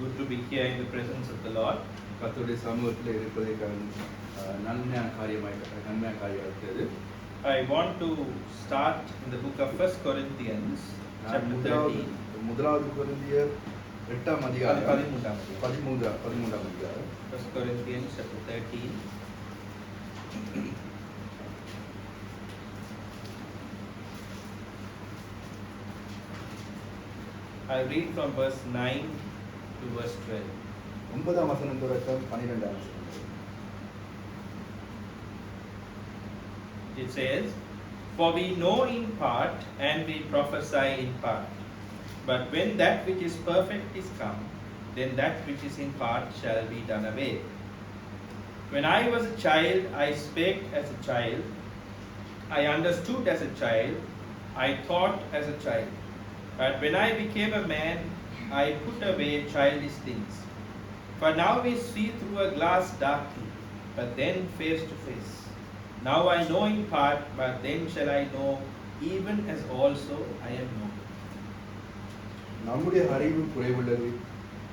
good to be here in the presence of the Lord. கர்த்தருடைய சமூகத்தில் இருப்பதை நன்மையான காரியமாக இருக்கிறது. I want to start in the book of 1 Corinthians chapter 13. முதலாவது கொரிந்தியர் 8ஆம் அதிகாரம் 13ஆம் அதிகாரம். 1 Corinthians chapter 13. I read from verse 9 to verse 12. 9ஆம் வசனம் தொடக்கம் 12ஆம் வசனம். It says, "For we know in part and we prophesy in part. But when that which is perfect is come, then that which is in part shall be done away. When I was a child, I spake as a child, I understood as a child, I thought as a child. But when I became a man, I put away childish things. For now we see through a glass darkly, but then face to face. Now I know in part, but then shall I know, even as also I am known." நம்முடைய அறிவு குறைவுள்ளது,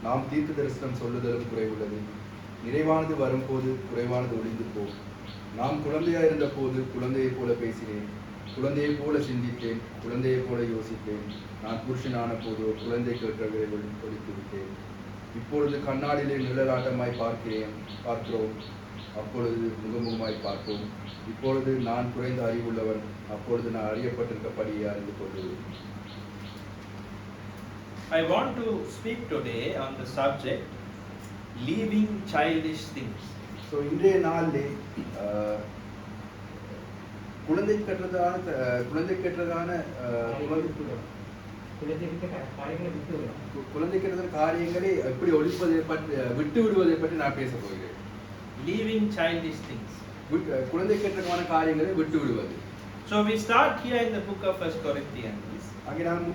நாம் தீர்க்க தரிசனம் சொல்லுதலும் குறைவுள்ளது. நிறைவானது வரும்போது குறைவானது ஒளிந்து போகும். நாம் குழந்தையாக இருந்த போது குழந்தையைப் போல பேசினேன், குழந்தையைப் போல சிந்தித்தேன், குழந்தையைப் போல யோசித்தேன். நான் புருஷனான போது குழந்தை கேட்டவை ஒழித்து விட்டேன். இப்பொழுது கண்ணாடியிலே நிழலாட்டமாய் பார்க்கிறோம், அப்பொழுது முகமுகமாய் பார்ப்போம். இப்பொழுது நான் குறைந்த அறிவுள்ளவன், அப்பொழுது நான் அறியப்பட்டிருக்கப்படியே அறிந்து கொள்வேன். I want to speak today on the subject leaving childish things. So இன்றைய நாளிலே குழந்தை கெட்டதான காரியங்களை எப்படி ஒழிப்பதை பற்றி விட்டு விடுவதை பற்றி நான் பேச போகிறேன். Leaving childish things. குழந்தை கெட்டதான காரியங்களை விட்டு விடுவது. So we start here in the book of 1 Corinthians. அங்கே நான்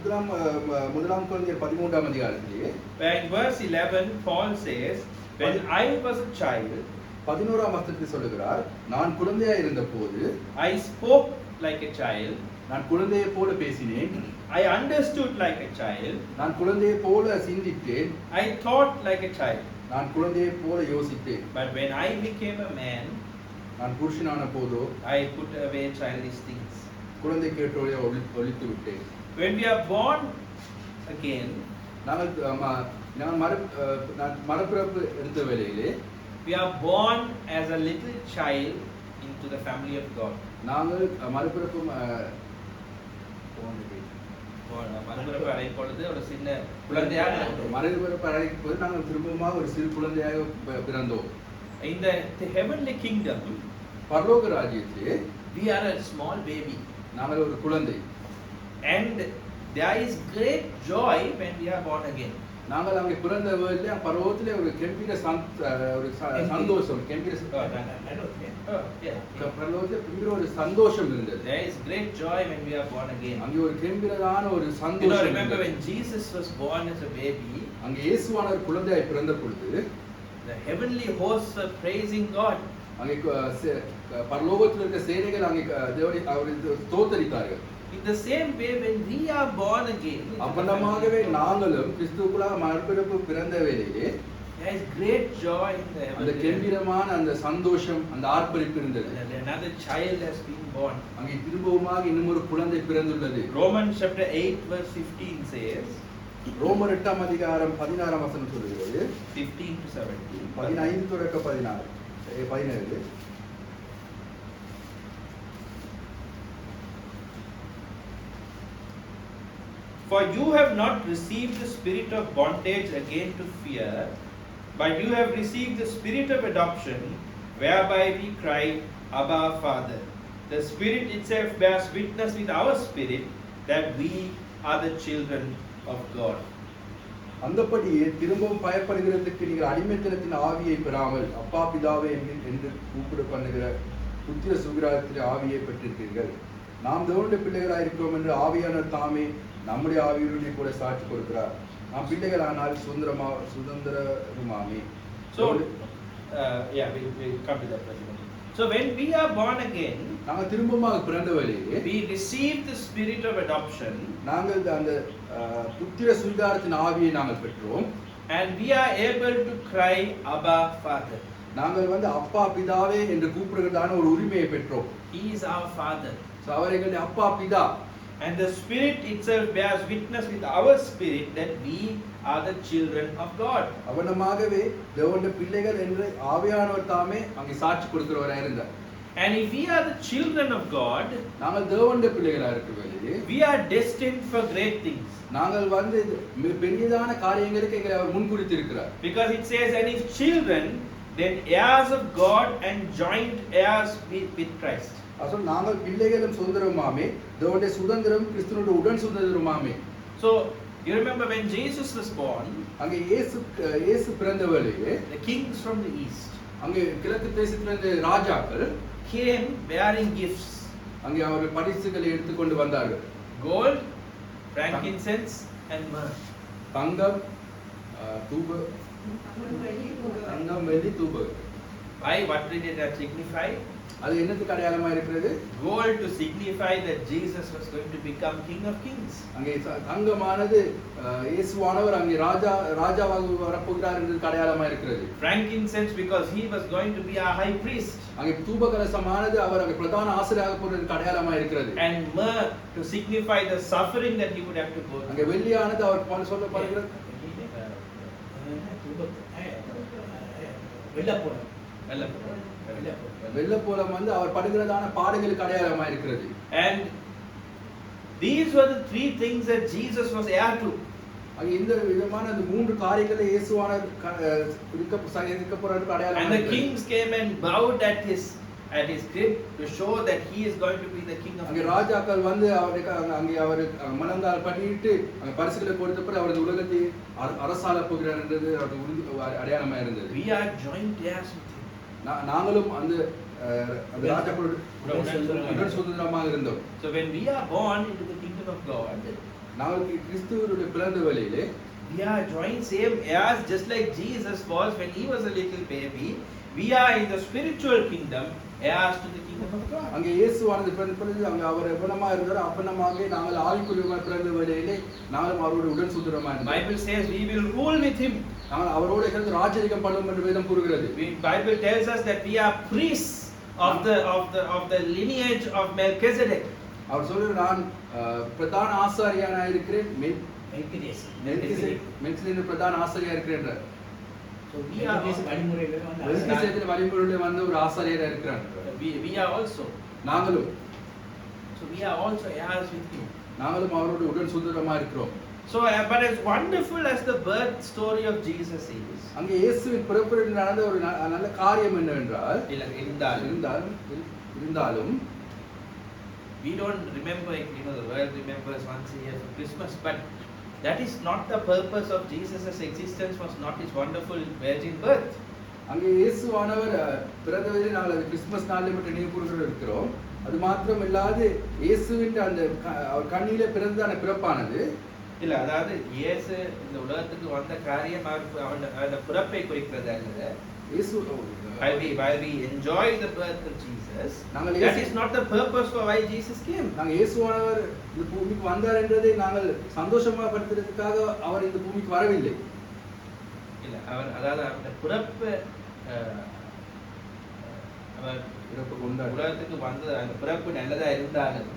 முதலாம் கொரிந்தியர் 13ஆம் அதிகாரத்திலே where in verse 11 Paul says, "When I was a child, 11ஆம் வசனத்தில் சொல்லுகிறார், நான் குழந்தையாக இருந்த போது I spoke like a child, நான் குழந்தையை போல பேசினேன், I understood like a child, நான் குழந்தையை போல சிந்தித்தேன், I thought like a child. நான் குழந்தையை போல யோசித்தேன். But when I became a man, நான் புருஷனான போதோ I put away childish things." குழந்தை கேட்டோட ஒழித்து விட்டேன். When we are born again, நான் மறுபிறப்பு எடுத்த வேளையிலே we are born as a little child into the family of God. நாங்கள் மறுபிறப்பு மறுபிறப்பு அடையும் பொழுது ஒரு சின்ன குழந்தையாக மறுபிறப்பு அடைக்கும் போது நாங்கள் திரும்பமாக ஒரு சிறு குழந்தையாக பிறந்தோம். In the heavenly kingdom, பரலோக ராஜ்யத்திலே we are a small baby. நாங்கள் ஒரு குழந்தை. And there is great joy when we are born again. நாங்கள் அங்கே பிறந்த வேளையிலே பரலோகத்திலே ஒரு கம்பீர ஒரு சந்தோஷம், பரலோகத்திலே ஒரு சந்தோஷம் இருந்தது. There is great joy when we are born again. அங்கே ஒரு கம்பீரமான ஒரு சந்தோஷம். Remember when Jesus was born as a baby, அங்கே இயேசுவானவர் குழந்தையாய் பிறந்த பொழுது the heavenly hosts were praising God. அங்கே பரலோகத்தில் இருக்க சேனைகள் அங்கே தேவனை அவரை ஸ்தோத்தரித்தார்கள். In the same way, when we are born again, அப்பனமாகவே நாங்களும் கிறிஸ்துவுக்குள்ளாக மறுபிறப்பு பிறந்த வேளையிலே there is great joy in the heaven. அந்த கம்பீரமான அந்த சந்தோஷம், அந்த ஆர்ப்பரிப்பு இருந்தது. Another child has been born. அங்கே திரும்பவுமாக இன்னும் ஒரு குழந்தை பிறந்துள்ளது. Romans chapter 8 verse 15 says, ரோமர் 8ஆம் அதிகாரம் 16ஆம் வசனம் சொல்கிறது, 15 to 17. 15 தொடக்க 17. "For you have not received the spirit of bondage again to fear, but you have received the spirit of adoption, whereby we cry, Abba, Father. The Spirit itself bears witness with our spirit that we are the children of God." அந்தபடியே திரும்பவும் பயப்படுகிறதுக்கு நீங்கள் அடிமைத்தனத்தின் ஆவியை பெறாமல் அப்பா பிதாவே என்று கூப்பிட பண்ணுகிற புத்திர சுகிராத்தின் ஆவியை பெற்றிருக்கிறீர்கள். நாம் தேவனுடைய பிள்ளைகளாக இருக்கிறோம் என்று ஆவியானவர் தாமே நம்முடைய ஆவியுடைய கூட சாட்சி கொடுக்கிறார். நாம் பிள்ளைகளானால் சுதந்திரமாமே. So we come to that question. So when we are born again, நாங்கள் திரும்பமாக பிறந்த வேளையிலே we receive the spirit of adoption. நாங்கள் அந்த புத்திர சுவிகாரத்தின் ஆவியை நாங்கள் பெற்றோம். and we are able to cry, Abba, Father. நாங்கள் வந்து அப்பா பிதாவே என்று கூப்பிடுகிறதான ஒரு உரிமையை பெற்றோம். He is our Father. So அவர் எங்களுடைய அப்பா பிதா. And the Spirit itself bears witness with our spirit that we are the children of God. அவனமாகவே தேவனுடைய பிள்ளைகள் என்று ஆவியானவர் தாமே அங்கே சாட்சி கொடுக்கிறவராய் இருந்தார். And if we are the children of God, நாங்கள் தேவனுடைய பிள்ளைகளா இருக்கிறவர்களே, we are destined for great things. நாங்கள் வந்து பெரியதான காரியங்களுக்கு எங்களை அவர் முன்குறித்து இருக்கிறார். Because it says, and if children, then heirs of God and joint heirs with Christ. அப்போ நாங்கள் பிள்ளைகளும் சுதந்திரமாமே, தேவனுடைய சுதந்திரம் கிறிஸ்துவோட உடன் சுதந்திரமாமே. So you remember when Jesus was born, அங்கே இயேசு பிறந்த வேளையிலே the kings from the east அங்கே கிழக்கு தேசத்திலிருந்து ராஜாக்கள் came bearing gifts. அங்கே அவர்கள் பரிசுகளை எடுத்துக்கொண்டு வந்தார்கள். Gold, frankincense and myrrh. தங்கம், தூபம், தங்கம், வெள்ளி, தூபம். Why? What did that signify? அது என்னத்துக்கு அடையாளமா இருக்கிறது? Gold to signify that Jesus was going to become King of Kings. அங்கே தங்கமானது இயேசுவானவர் அங்கே ராஜாவாக வரப்போகிறார் என்றதுக்கு அடையாளமா இருக்கிறது. Frankincense because he was going to be our high priest. அங்கே தூபகலசமானது அவர் அங்கே பிரதான ஆசாரியராக போறதுக்கு அடையாளமா இருக்கிறது. And myrrh to signify the suffering that he would have to go through. அங்கே வெள்ளியானது அவர் சொல்லப்படுகிறது. வெள்ளப்போலம் வந்து அவர் படுகிறதான பாடுகளுக்கு அடையாளமா இருக்கிறது. And these were the three things that Jesus was heir to. அங்க இந்த விதமான அந்த மூன்று காரியங்களை இயேசுவானவர் இருக்க போறதுக்கு அடையாளமா. And the kings came and bowed at his crib to show that he is going to be the king of அங்கே kings. ராஜாக்கள் வந்து அவருக்கு அங்கே அவர் மனங்கால் பண்ணிட்டு அங்க பரிசுகளை கொடுத்தப்ப அவர் உலகத்தை அரசாள போகிறார் என்றது அவருக்கு அடையாளமா இருந்தது. We are joint heirs with him. நாங்களும் அந்த ராஜாக்களோட உடன் சுதந்திரமாக இருந்தோம். So when we are born into the kingdom of God, நாங்கள் கிறிஸ்துவுடைய பிறந்த வேளையிலே we are joint same heirs just like Jesus was when he was a little baby. We are in the spiritual kingdom heirs to the kingdom of God. அங்கே இயேசுவானது பிறந்து அங்கே அவர் எவ்வளமா இருந்தாரோ அப்பனமாக நாங்கள் ஆவிக்குரியமாக பிறந்த வேளையிலே நாங்களும் அவரோட உடன் சுதந்திரமாக இருந்தோம். Bible says we will rule with him. நாங்கள் அவரோட சேர்ந்து ராஜரிகம் பண்ணுவோம் என்று வேதம் கூறுகிறது. Bible tells us that we are priests of the lineage of Melchizedek. அவர் சொல்றார் நான் பிரதான ஆசாரியனா இருக்கிறேன். மெல்கிசேதேக் பிரதான ஆசாரியா இருக்கிறேன். So we are மெல்கிசேதேக் வழிமுறையிலே வந்து ஒரு ஆசாரியரா இருக்கிறார். We are also. நாங்களும். So we are also heirs with him. நாங்களும் அவரோட உடன் சுதந்திரமா இருக்கிறோம். So but as wonderful as the birth story of Jesus is, அங்கே இயேசுவின் பிறப்பில் நடந்த ஒரு நல்ல காரியம் என்னவென்றால் இருந்தாலும் we don't remember it, the world remembers once a year for Christmas, but that is not the purpose of Jesus' existence, was not his wonderful virgin birth. அங்கே இயேசுவானவர் பிறந்தவரை நாங்கள் அது கிறிஸ்துமஸ் நாளில் மட்டும் நினைவு கூர்ந்து இருக்கிறோம். அது மாத்திரம் இல்லாது இயேசுவின் அந்த அவர் கண்ணிலே பிறந்ததான பிறப்பானது இல்ல, அதாவது இயேசு இந்த உலகத்துக்கு வந்த காரியம் அந்த பிறப்பை குறிக்கிறது அல்ல. இயேசு while we enjoy the birth of Jesus, that is not the purpose for why Jesus came. நாங்க இயேசுவானவர் இந்த பூமிக்கு வந்தார் என்றதை நாங்கள் சந்தோஷமா படுத்துறதுக்காக அவர் இந்த பூமிக்கு வரவில்லை. இல்ல, அவர் அதாவது அந்த பிறப்பு அவர் உலகத்துக்கு வந்த அந்த பிறப்பு நல்லதா இருந்தாலும்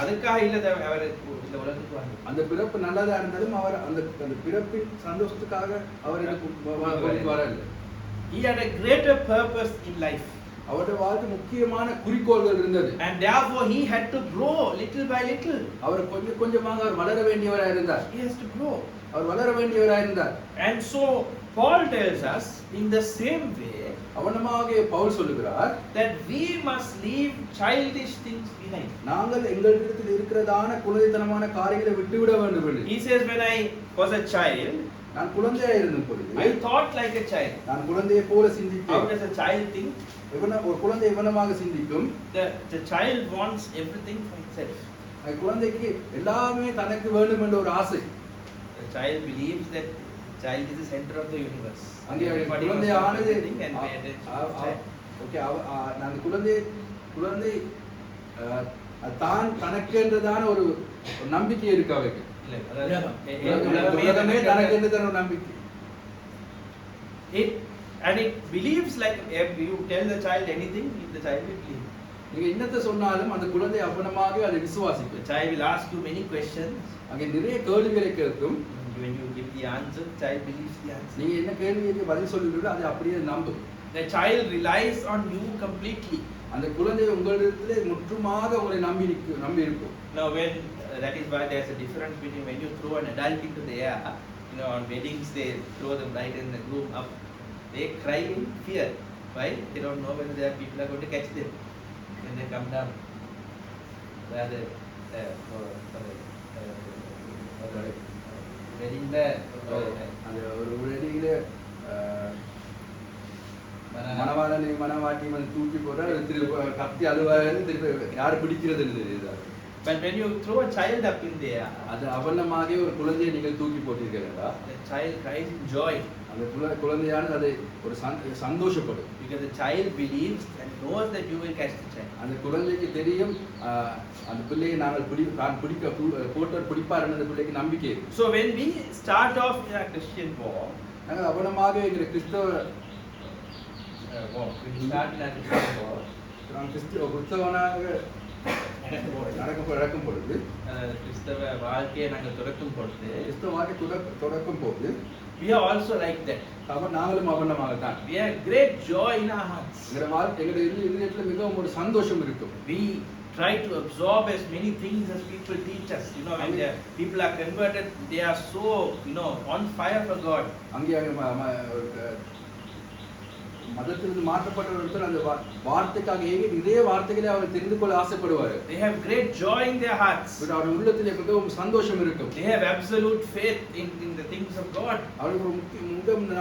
அதுக்காக இல்ல அவர் இந்த உலகத்துக்கு வந்தார். அந்த பிறப்பு நல்லதா இருந்தாலும் அவர் அந்த பிறப்பின் சந்தோஷத்துக்காக அவர் இதுக்கு வரல. He had a greater purpose in life. அவருடைய வாழ்க்கை முக்கியமான குறிக்கோள்கள் இருந்தது. And therefore he had to grow little by little. அவர் கொஞ்சமாக அவர் வளர வேண்டியவராய் இருந்தார். He has to grow. அவர் வளர வேண்டியவராய் இருந்தார். And so Paul tells us in the same way, அவனமாக Pavul சொல்லுகிறார், that we must leave childish things behind. நாங்கள் எங்களிடத்தில் இருக்கிறதான குழந்தைத்தனமான காரியங்களை விட்டுவிட வேண்டும் என்று. He says, when I was a child, நான் குழந்தையாக இருந்த பொழுது I thought like a child. நான் குழந்தையை போல சிந்தித்தேன். How does a child think? ஒரு குழந்தை எவனமாக சிந்திக்கும்? The child wants everything for itself. அந்த குழந்தைக்கு எல்லாமே தனக்கு வேண்டும் என்ற ஒரு ஆசை. The child believes that child is the center of the universe. அங்கே குழந்தையானது ஓகே நான் குழந்தை தான் தனக்கு என்றதான ஒரு நம்பிக்கை இருக்கு அவருக்கு. உலகமே தனக்கு என்றதான ஒரு நம்பிக்கை. it believes like if you tell the child anything, the child will believe. நீங்க என்னத்தை சொன்னாலும் அந்த குழந்தை அப்பனமாக அதை விசுவாசிக்கும். The child will ask you many questions. அங்கே நிறைய கேள்விகளை கேட்கும். When you give the answer, the child believes the answer. நீங்க என்ன கேள்விக்கு பதில் சொல்லுவீங்களோ அதை அப்படியே நம்பும். The child relies on you completely. அந்த குழந்தை உங்களிடத்திலே முற்றுமாக உங்களை நம்பி இருக்கும். Now when that is why there's a difference between when you throw an adult into the air, on weddings they throw them right in the groom up. They cry in fear. Why? They don't know whether their people are going to catch them when they come down. Rather, for the wedding there. அந்த ஒரு weddingல மணவாளனை மணவாட்டி தூக்கி போட்டால் திருப்பி கத்தி அழுவாரு திருப்பி யார் பிடிக்கிறதுன்னு தெரியுது. But when you throw a child up in there, அது அவலமாக ஒரு குழந்தையை நீங்கள் தூக்கி போட்டீர்களா, the child cries in joy. அந்த குழந்தையானது அதை ஒரு சந்தோஷப்படும். Because the child believes and knows that you will catch the child. அந்த குழந்தைக்கு தெரியும் அந்த பிள்ளையை நாங்கள் பிடிக்க போட்டர் பிடிப்பார் என்ற பிள்ளைக்கு நம்பிக்கை. So when we start off in a Christian walk, நாங்கள் அவலமாக எங்கள் கிறிஸ்தவ walk, we start in a Christian walk. நாம் கிறிஸ்தவனாக நடக்கும் பொழுது கிறிஸ்தவ வாழ்க்கையை நாங்கள் தொடக்கும் பொழுது கிறிஸ்தவ வாழ்க்கை தொடக்கும் போது we are also like that. நாங்களும் அவனமாகத்தான். We have great joy in our hearts. எங்களுடைய இதயத்தில் மிகவும் ஒரு சந்தோஷம் இருக்கும். We try to absorb as many things as people teach us. When people are converted, they are so on fire for God. அங்கே மதத்திலிருந்து மாற்றப்பட்டவர்கள் அந்த வார்த்தைக்காக இதே வார்த்தைகளை அவர் தெரிந்து கொள்ள ஆசைப்படுவார். They have great joy in their hearts. அவர் உள்ளத்திலே மிகவும் சந்தோஷம் இருக்கும். They have absolute faith in the things of God. அவருக்கு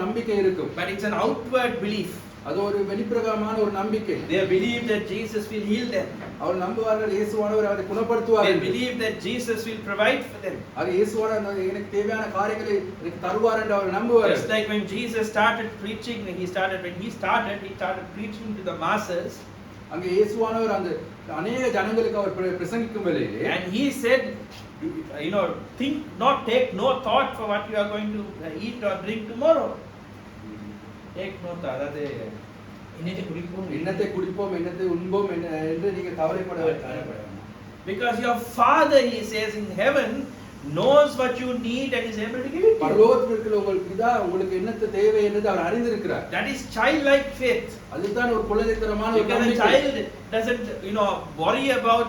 நம்பிக்கை இருக்கும். But it's an outward belief. அது ஒரு வெளிப்பிரகாரமான ஒரு நம்பிக்கை. They believe that Jesus will heal them. அவர் நம்புவார்கள் இயேசுவானவர் அவரை குணப்படுத்துவார். They believe that Jesus will provide for them. அவர் இயேசுவானவர் எனக்கு தேவையான காரியங்களை எனக்கு தருவார் என்று அவர் நம்புவார். Just like when Jesus started preaching, when he started preaching to the masses. அங்கே இயேசுவானவர் அந்த अनेक ஜனங்களுக்கு அவர் பிரசங்கிக்கும் வேளையிலே and he said, take no thought for what you are going to eat or drink tomorrow. Take no thought. That என்னத்தை குடிப்போம் என்னத்தை உண்போம் என்று நீங்க கவலைப்பட வேண்டாம். Because your Father, he says, in heaven knows what you need and is able to give it to you. பரலோகத்தில் இருக்கிற உங்கள் பிதா உங்களுக்கு என்ன தேவை என்று அவர் அறிந்திருக்கிறார். That is childlike faith. அதுதான் ஒரு குழந்தைத்தனமான ஒரு நம்பிக்கை. Because a child doesn't worry about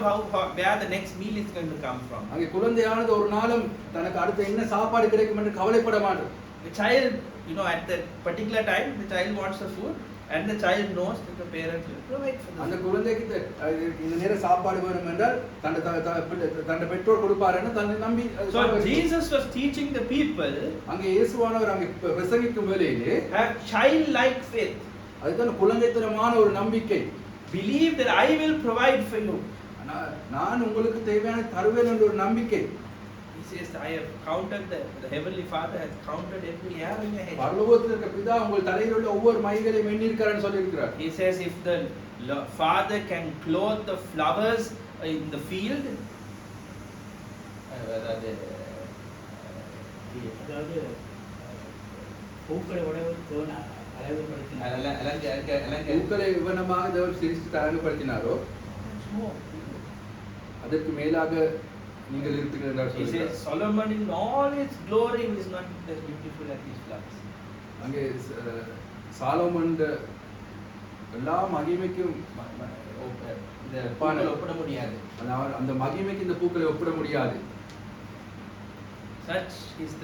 where the next meal is going to come from. அங்கே குழந்தையானது ஒரு நாளும் தனக்கு அடுத்து என்ன சாப்பாடு கிடைக்கும் என்று கவலைப்பட மாட்டார். The child, at that particular time, the child wants the food and the child knows that the parents will provide for them. அந்த குழந்தைக்கு இந்த நேர சாப்பாடு வேணும் என்றால் தன்னுடைய பெற்றோர் கொடுப்பாருன்னு தன்னை நம்பி. So Jesus was teaching the people, அங்கே இயேசுவானவர் அங்கே பிரசங்கிக்கும் வேளையிலே have childlike faith. அதுதான் குழந்தைத்தனமான ஒரு நம்பிக்கை. Believe that I will provide for you. நான் உங்களுக்கு தேவையான தருவேன் என்ற ஒரு நம்பிக்கை. He says, I have counted the heavenly Father has counted every hair in your head. பரலோகத்தில் இருக்கிற பிதா உங்கள் தலையில் உள்ள ஒவ்வொரு மயிரையும் எண்ணியிருக்கிறார்னு சொல்லியிருக்கிறார். He says, if the Father can clothe the flowers in the field, பூக்களை விவனமாக தேவன் சிரித்து அழகுபடுத்தினாரோ அதற்கு மேலாக நீங்கள் இருக்கிறீர்கள் என்று he says, Solomon in all his glory is not as beautiful as these flowers. அங்கே சாலோமன் எல்லா மகிமைக்கும் இந்த பூக்களை ஒப்பிட முடியாது. அந்த மகிமைக்கு இந்த பூக்களை ஒப்பிட முடியாது. Such is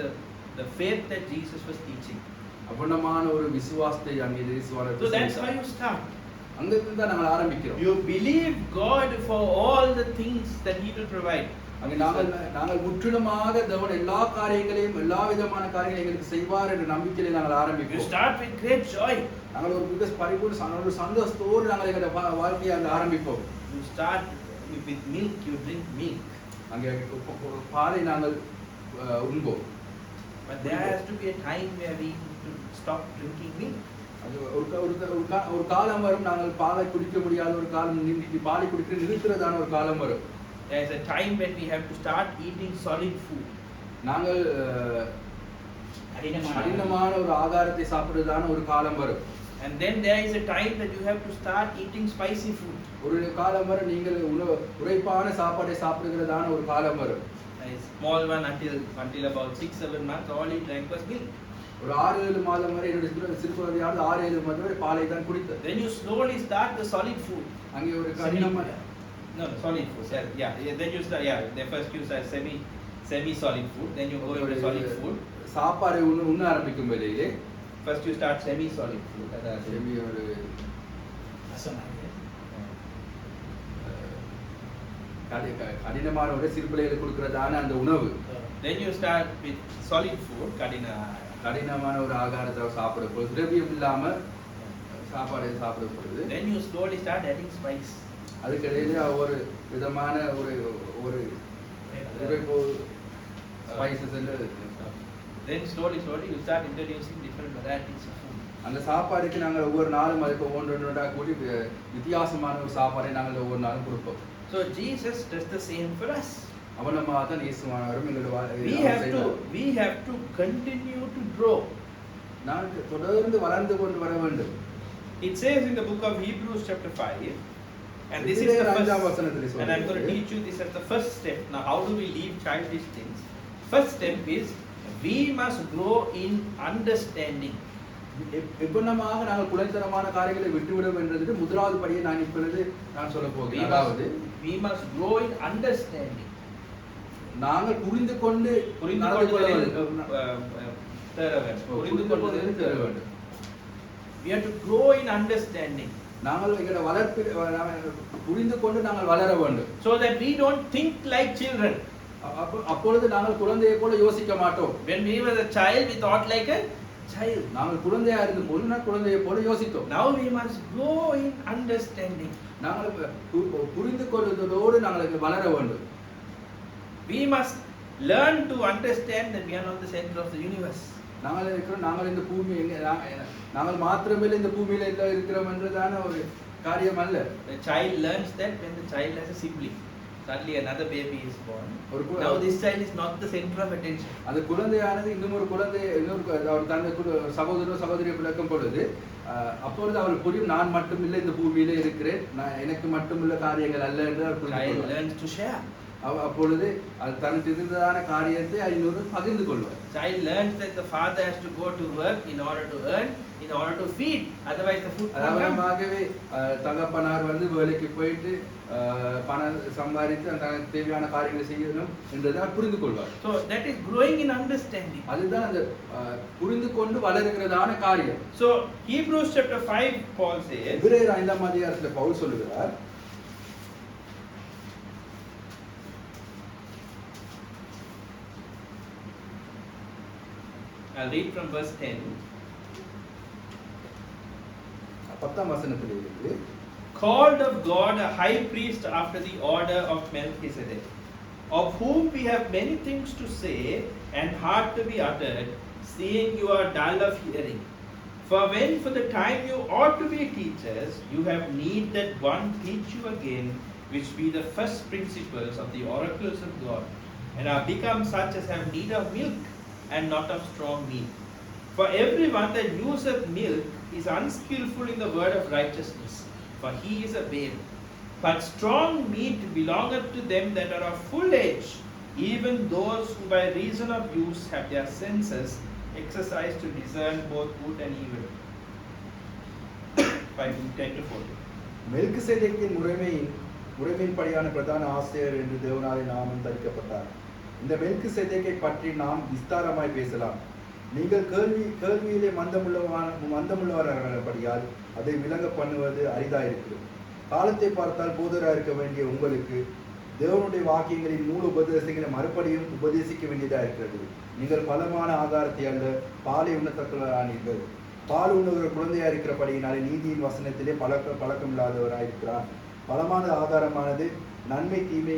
the faith that Jesus was teaching. அவனமான ஒரு விசுவாசத்தை அங்கே இயேசுவானவர். So that's how you start. அங்கிருந்து தான் நாங்கள் ஆரம்பிக்கிறோம். You believe God for all the things that he will provide. அங்கே நாங்கள் முற்றிலுமாக தேவன் எல்லா காரியங்களையும் எல்லா விதமான காரியங்களை எங்களுக்கு செய்வார் என்ற நம்பிக்கையிலே நாங்கள் ஆரம்பிக்கிறோம். You start with great joy. நாங்கள் ஒரு பரிபூர்ண சந்தோஷத்தோடு நாங்கள் எங்களுடைய வாழ்க்கையை அங்கே ஆரம்பிப்போம். You start with milk, you drink milk. அங்கே பாலை நாங்கள் உண்போம். But there has to be a time where we need to stop drinking milk. அது ஒரு காலம் வரும் நாங்கள் பாலை குடிக்க முடியாத ஒரு காலம், பாலை குடிக்க நிறுத்துறதான ஒரு காலம் வரும். There is a time when we have to start eating solid food. நாங்கள் கடினமான ஒரு ஆகாரத்தை சாப்பிடுறதான ஒரு காலம் வரும். And then there is a time that you have to start eating spicy food. ஒரு காலம் வரை நீங்கள் உரைப்பான சாப்பாடை சாப்பிடுகிறதான ஒரு காலம் வரும். A small one until about 6-7 months, all he drank was milk. ஒரு 6-7 மாதம் வரை என்னுடைய சிறு குழந்தையானது 6-7 மாதம் வரை பாலை தான் குடித்தது. Then you slowly start the solid food. அங்கே ஒரு கடினமான solid food. Yeah. Then you start. Yeah. Then first you start semi solid food. Then you go into solid food. சாப்பாடு உண்ண ஆரம்பிக்கும் வேளையிலே first you start semi solid food. Semi ஒரு கடினமான ஒரு சிறு பிள்ளைகளுக்கு கொடுக்கிறதான அந்த உணவு. Then you start with solid food. கடினமான ஒரு ஆகாரத்தை சாப்பிட போது திரவியம் இல்லாம சாப்பாடு சாப்பிட போகுது. Then you slowly start adding spice. அதுக்கிடையில ஒரு விதமான ஒரு ஒரு ஸ்பைசஸ் எல்லாம். Then slowly you start introducing different varieties of food. அந்த சாப்பாடுக்கு நாங்கள் ஒவ்வொரு நாளும் அதுக்கு ஒன்றா கூடி வித்தியாசமான ஒரு சாப்பாடை நாங்கள் ஒவ்வொரு நாளும் கொடுப்போம். So Jesus does the same for us. அவனமாக தான் இயேசுவானவரும் we have to continue to grow. நான் தொடர்ந்து வளர்ந்து கொண்டு வர வேண்டும். It says in the book of Hebrews chapter 5, and this is the first, and I'm going to teach you this as the first step. Now how do we leave childish things? First step is we must grow in understanding. எப்பனமாக நாங்கள் குலைத்தனமான காரியங்களை விட்டுவிட வேண்டியது முதலாவது படியை நான் இப்பொழுது நான் சொல்ல போகிறேன். அதாவது we must grow in understanding. நாங்கள் புரிந்து கொண்டு we have to grow in understanding. நாங்கள் எங்களை புரிந்து கொண்டு நாங்கள் வளர வேண்டும். So that we don't think like children. அப்பொழுது நாங்கள் குழந்தையை போல யோசிக்க மாட்டோம். When we were a child, we thought like a child. நாங்கள் குழந்தையா இருந்தபோது நான் குழந்தையை போல யோசித்தோம். Now we must grow in understanding. நாங்கள் புரிந்து கொள்வதோடு நாங்கள் வளர வேண்டும். We must learn to understand that we are not the center of the universe. நாங்கள் இந்த பூமி நாங்கள் மாத்திரமே இந்த பூமியில இருக்கிறோம் என்றதான ஒரு காரியம் அல்ல. The child learns that when the child has a sibling. Suddenly another baby is born. Now this child is not the center of attention. அந்த குழந்தையானது இன்னொரு குழந்தை அவர் தன்னை சகோதரோ சகோதரியை விளக்கும் பொழுது அப்பொழுது அவள் புரியும் நான் மட்டும் இல்லை இந்த பூமியில இருக்கிறேன், நான் எனக்கு மட்டும் உள்ள காரியங்கள் அல்ல என்று அவர் புரிந்து learns to share. அப்பொழுது அது தனக்கு இருந்ததான காரியத்தை இன்னொரு பகிர்ந்து கொள்வார். Child learns that the father has to go to work in order to earn, in order to feed, otherwise the food won't come. ஆகவே தகப்பனார் வேலைக்கு போயிட்டு பணம் சம்பாதித்து தனக்கு தேவையான காரியங்களை செய்யணும் என்றதை புரிந்து கொள்வார். So that is growing in understanding. அதுதான் அந்த புரிந்து கொண்டு வளருகிறதான காரியம். So Hebrews chapter 5 Paul says, எபிரேயர் 5ஆம் அதிகாரத்துல பவுல் சொல்லுகிறார், I'll read from verse 10. 10ஆம் வசனத்திலிருந்து, called of God a high priest after the order of Melchizedek, of whom we have many things to say and hard to be uttered, seeing you are dull of hearing. For when for the time you ought to be teachers, you have need that one teach you again, which be the first principles of the oracles of God, and are become such as have need of milk and not of strong meat. For everyone that useth milk is unskillful in the word of righteousness, for he is a babe. But strong meat belongeth to them that are of full age, even those who by reason of use have their senses exercised to discern both good and evil. 5:10-14. மெல்கிசேதேக்கின் முறைமையின்படியான பிரதான ஆசிரியர் என்று தேவனாலே நாமம் தரிக்கப்பட்டார். இந்த மெல்கிசேதேக்கை பற்றி நாம் விஸ்தாரமாய் பேசலாம். நீங்கள் கேள்வியிலே மந்தமுள்ளவரானபடியால் அதை விளங்க பண்ணுவது அரிதாயிருக்கிறது. காலத்தை பார்த்தால் போதராக இருக்க வேண்டிய உங்களுக்கு தேவனுடைய வாக்கியங்களின் மூல உபதேசங்களை மறுபடியும் உபதேசிக்க வேண்டியதாக இருக்கிறது. நீங்கள் பலமான ஆகாரத்தை அல்ல பாலை உண்ணத்தக்கவரானீர்கள். பால் உண்ணவர் குழந்தையா இருக்கிறபடியினாலே நீதியின் வசனத்திலே பழக்கம் இல்லாதவராயிருக்கிறார். பலமான ஆகாரமானது நன்மை தீமை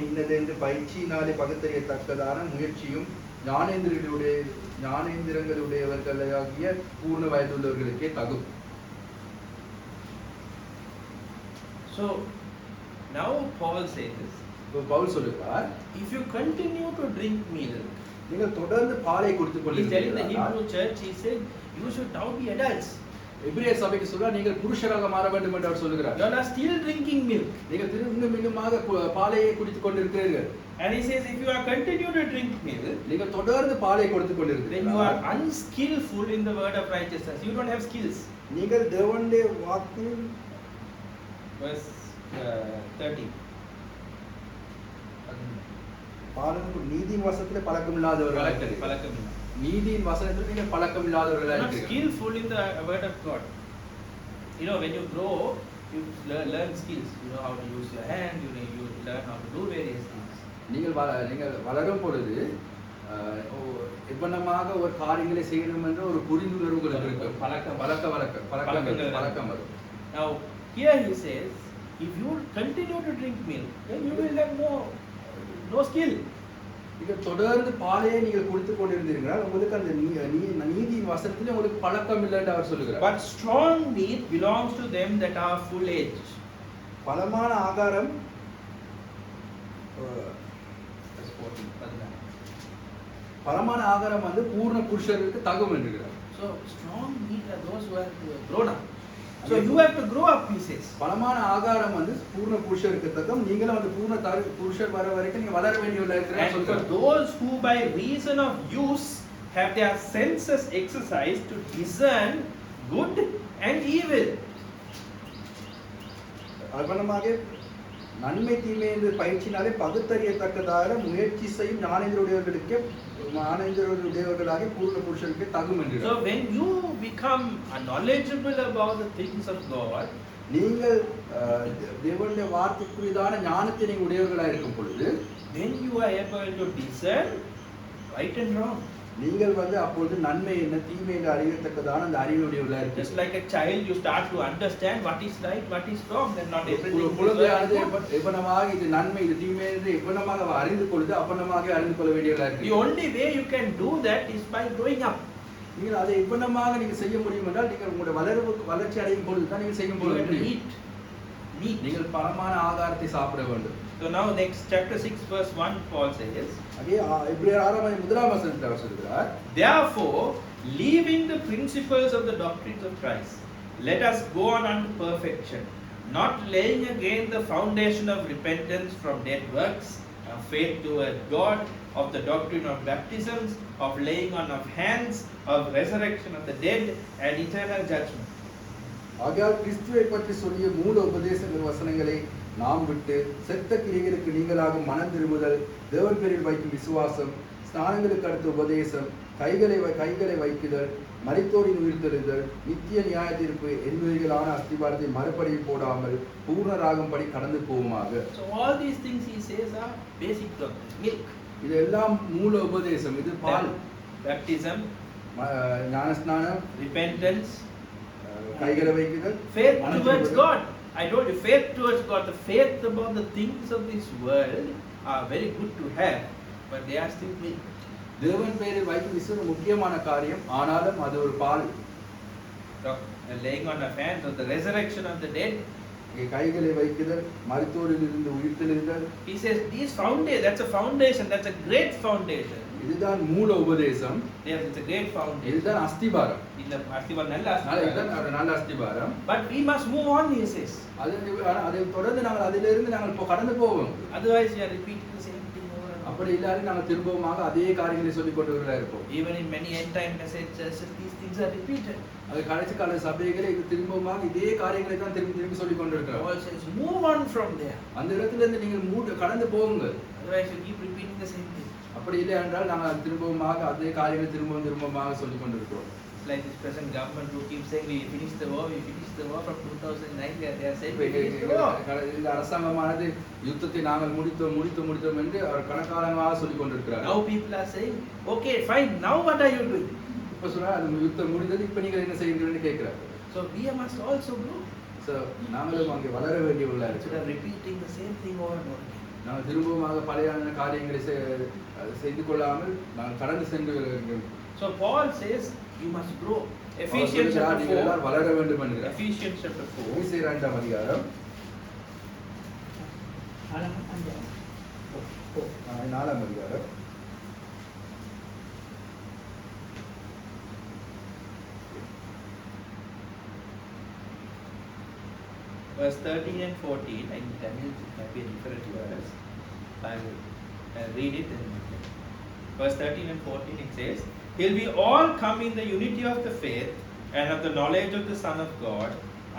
இன்னது என்று பயிற்சியினாலே பகுத்தறியத்தக்கதான முயற்சியும் ஞானேந்திரங்களுடையவர்களாகிய பூர்ண வயதுள்ளவர்களுக்கே தகும். So now Paul says, Pavul சொல்லுகிறார், if you continue to drink milk, நீங்கள் தொடர்ந்து பாலை கொடுத்து He's telling the கொண்டிருக்கிறீர்கள். Hebrew church, he said, you should now be adults. எபிரேயர் சபைக்கு சொல்றார், நீங்கள் புருஷராக மாற வேண்டும் என்று அவர் சொல்லுகிறார். You are still drinking milk. நீங்கள் இன்னும் இன்னுமாக பாலையை குடித்துக் கொண்டிருக்கிறீர்கள். And he says, if you are continue to drink milk, நீங்கள் தொடர்ந்து பாலை கொடுத்துக் then you are கொண்டிருக்கிறீர்கள். unskillful in the word of righteousness. You don't have skills. நீங்கள் தேவனுடைய வாக்கில் Verse 30. பாலனுக்கு நீதியின் வசனத்திலே பழக்கம் இல்லாதவர்களாக இருக்கிறீர்கள். Palakam. நீதியின் வசனத்தில் நீங்கள் பழக்கம் இல்லாதவர்களாக Not இருக்கிறீர்கள். skillful in the word of God. You know, when you grow, you learn skills. You know how to use your hand. You learn how to do various things. நீங்கள் வளரும் பொழுது எவ்வளமாக ஒரு காரியங்களை செய்யணும் என்ற ஒரு புரிந்துணர்வு உங்களுக்கு இருக்கும். பழக்கம் வரும். Now here he says, if you continue to drink milk, then you will have no skill. நீங்கள் தொடர்ந்து பாலையே நீங்கள் கொடுத்துக் கொண்டிருந்தீர்கள், உங்களுக்கு அந்த நீதியின் வசனத்திலே உங்களுக்கு பழக்கம் இல்லை என்று அவர் சொல்லுகிறார். But strong meat belongs to them that are full aged. பலமான ஆகாரம் பலமான ஆகாரம் வந்து பூர்ண புருஷருக்கு தகும் என்கிறார். So strong meat are those who have grown up. So you have to grow up, he says. பலமான ஆகாரம் வந்து பூர்ண புருஷருக்கு தகும், நீங்களும் அந்த பூர்ண புருஷர் வர வரைக்கும் நீங்க வளர வேண்டியவர்களா இருக்கிறீங்க And for சொல்றார். those who by reason of use have their senses exercised to discern good and evil. அவ்வளமாக நன்மை தீமை என்று பயிற்சினாலே பகுத்தறியத்தக்கதாக முயற்சி செய்யும் ஞானேந்திரர்களுடையவர்களாக பூர்ண புருஷனுக்கு தகும் என்கிறார். So when you become knowledgeable about the things of God, நீங்கள் தேவனுடைய வார்த்தைக்குரியதான ஞானத்தை நீங்கள் உடையவர்களாக இருக்கும் பொழுது, then you are able to discern right and wrong. நீங்கள் வந்து அப்பொழுது நன்மை என்ன தீமை என்று அறியத்தக்கதான அந்த அறிவுடையவர்களாக Just இருக்கும். like a child, you start to understand what is right, what is wrong, then not everything is குழந்தையானது good. எவ்வளமாக இது நன்மை இது தீமை என்று எவ்வளமாக அறிந்து கொள்ளுது அப்பனமாக அறிந்து கொள்ள வேண்டியவர்களாக The இருக்கு. only way you can do that is by growing up. நீங்கள் அதை எவ்வளமாக நீங்கள் செய்ய முடியும் என்றால் நீங்கள் உங்களுடைய வளர்ச்சி அடையும் பொழுது தான் நீங்கள் செய்ய You have to முடியும். eat meat. நீங்கள் பலமான ஆகாரத்தை சாப்பிட வேண்டும். So now next chapter 6 verse 1 Paul says, அதே எபிரேயர் 6:1 வசனத்தில் அவர் சொல்கிறார், therefore leaving the principles of the doctrines of Christ, let us go on unto perfection, not laying again the foundation of repentance from dead works, of faith toward God, of the doctrine of baptisms, of laying on of hands, of resurrection of the dead, and eternal judgment. ஆகையால் கிறிஸ்துவை பற்றி சொல்லிய மூல உபதேசங்கள் வசனங்களை நாம் விட்டு செத்த கிரியைகளுக்கு நீங்களாக மனம் திரும்புதல், தேவன் பேரில் வைக்கும் விசுவாசம், ஸ்நானங்களுக்கு அடுத்த உபதேசம், கைகளை வைக்குதல், மரித்தோரின் உயிர்த்தெழுதல், நித்திய நியாய தீர்ப்பு என்பவைகளான அஸ்திபாரத்தை மறுபடியும் போடாமல் பூர்ணராகும்படி கடந்து போகுமாக. So all these things he says are basic doctrine. Milk, இதெல்லாம் மூல உபதேசம். இது பால், baptism, ஞானஸ்நானம், repentance, கைகளை வைக்குதல், faith towards God. I told you, faith towards God, the faith about the things of this world are very good to have, but they are still milk. தேவன் பேரில் வைக்கும் விசுவாசம் முக்கியமான காரியம், ஆனாலும் அது ஒரு பால். The laying on of hands, or the resurrection of the dead. கைகளை வைக்குதல், மரித்தோரில் இருந்து உயிர்த்தெழுதல். He says these foundation, that's a foundation, that's a great foundation. இதுதான் மூல உபதேசம். Yes, it's a great foundation. இதுதான் அஸ்திபாரம். In the Astivar Nalla இதுதான் Astivar. ஒரு நல்ல அஸ்திபாரம். But we must move on, he says. அதை தொடர்ந்து நாங்கள் அதிலிருந்து நாங்கள் இப்போ கடந்து போவோம். Otherwise, we are repeating the same thing over and over. அப்படி இல்லாத நாங்கள் திரும்பவுமாக அதே காரியங்களை சொல்லிக் கொண்டு இருப்போம். Even in many end time messages, these things are repeated. அது கடைசி கால சபைகளே இது திரும்பவுமாக இதே காரியங்களை தான் திரும்பி சொல்லிக் கொண்டிருக்கிறோம். Paul says, move on from there. அந்த இடத்துல இருந்து நீங்கள் கடந்து போங்க. Otherwise, you keep repeating the same thing. அப்படி இல்லை என்றால் நாங்கள் திரும்பவுமாக அதே காரியங்களை திரும்பமாக சொல்லிக் கொண்டிருக்கிறோம். Like this present government who keeps saying we finished the war from 2009. They are saying we இப்ப finished the war. இந்த அரசாங்கமானது யுத்தத்தை நாங்கள் முடித்தோம் என்று அவர் கணக்காலமாக சொல்லிக் கொண்டிருக்கிறார். Now people are saying, okay, fine. Now what are you doing? இப்ப சொன்னா அது யுத்தம் முடிந்தது, இப்ப நீங்க என்ன செய்யுங்கன்னு கேட்கிறார். So we must also grow. So நாங்களும் அங்கே வளர வேண்டியவர்களா Instead இருக்கிறோம். of repeating the same thing over and over again. நாங்கள் திரும்பமாக பழைய காரியங்களை செய்து கொள்ளாமல் நாங்கள் கடந்து சென்று வருகிறோம். So Paul says you must grow. Ephesians chapter 4. வளர வேண்டும் என்கிறார். Ephesians chapter 4. எபேசியர் 2ஆம் அதிகாரம் 4ஆம் அதிகாரம் verse 13 and 14. In Tamil, it might be a different verse. I will read it. Verse 13 and 14, it says, "Till we all come in the unity of the faith and of the knowledge of the Son of God,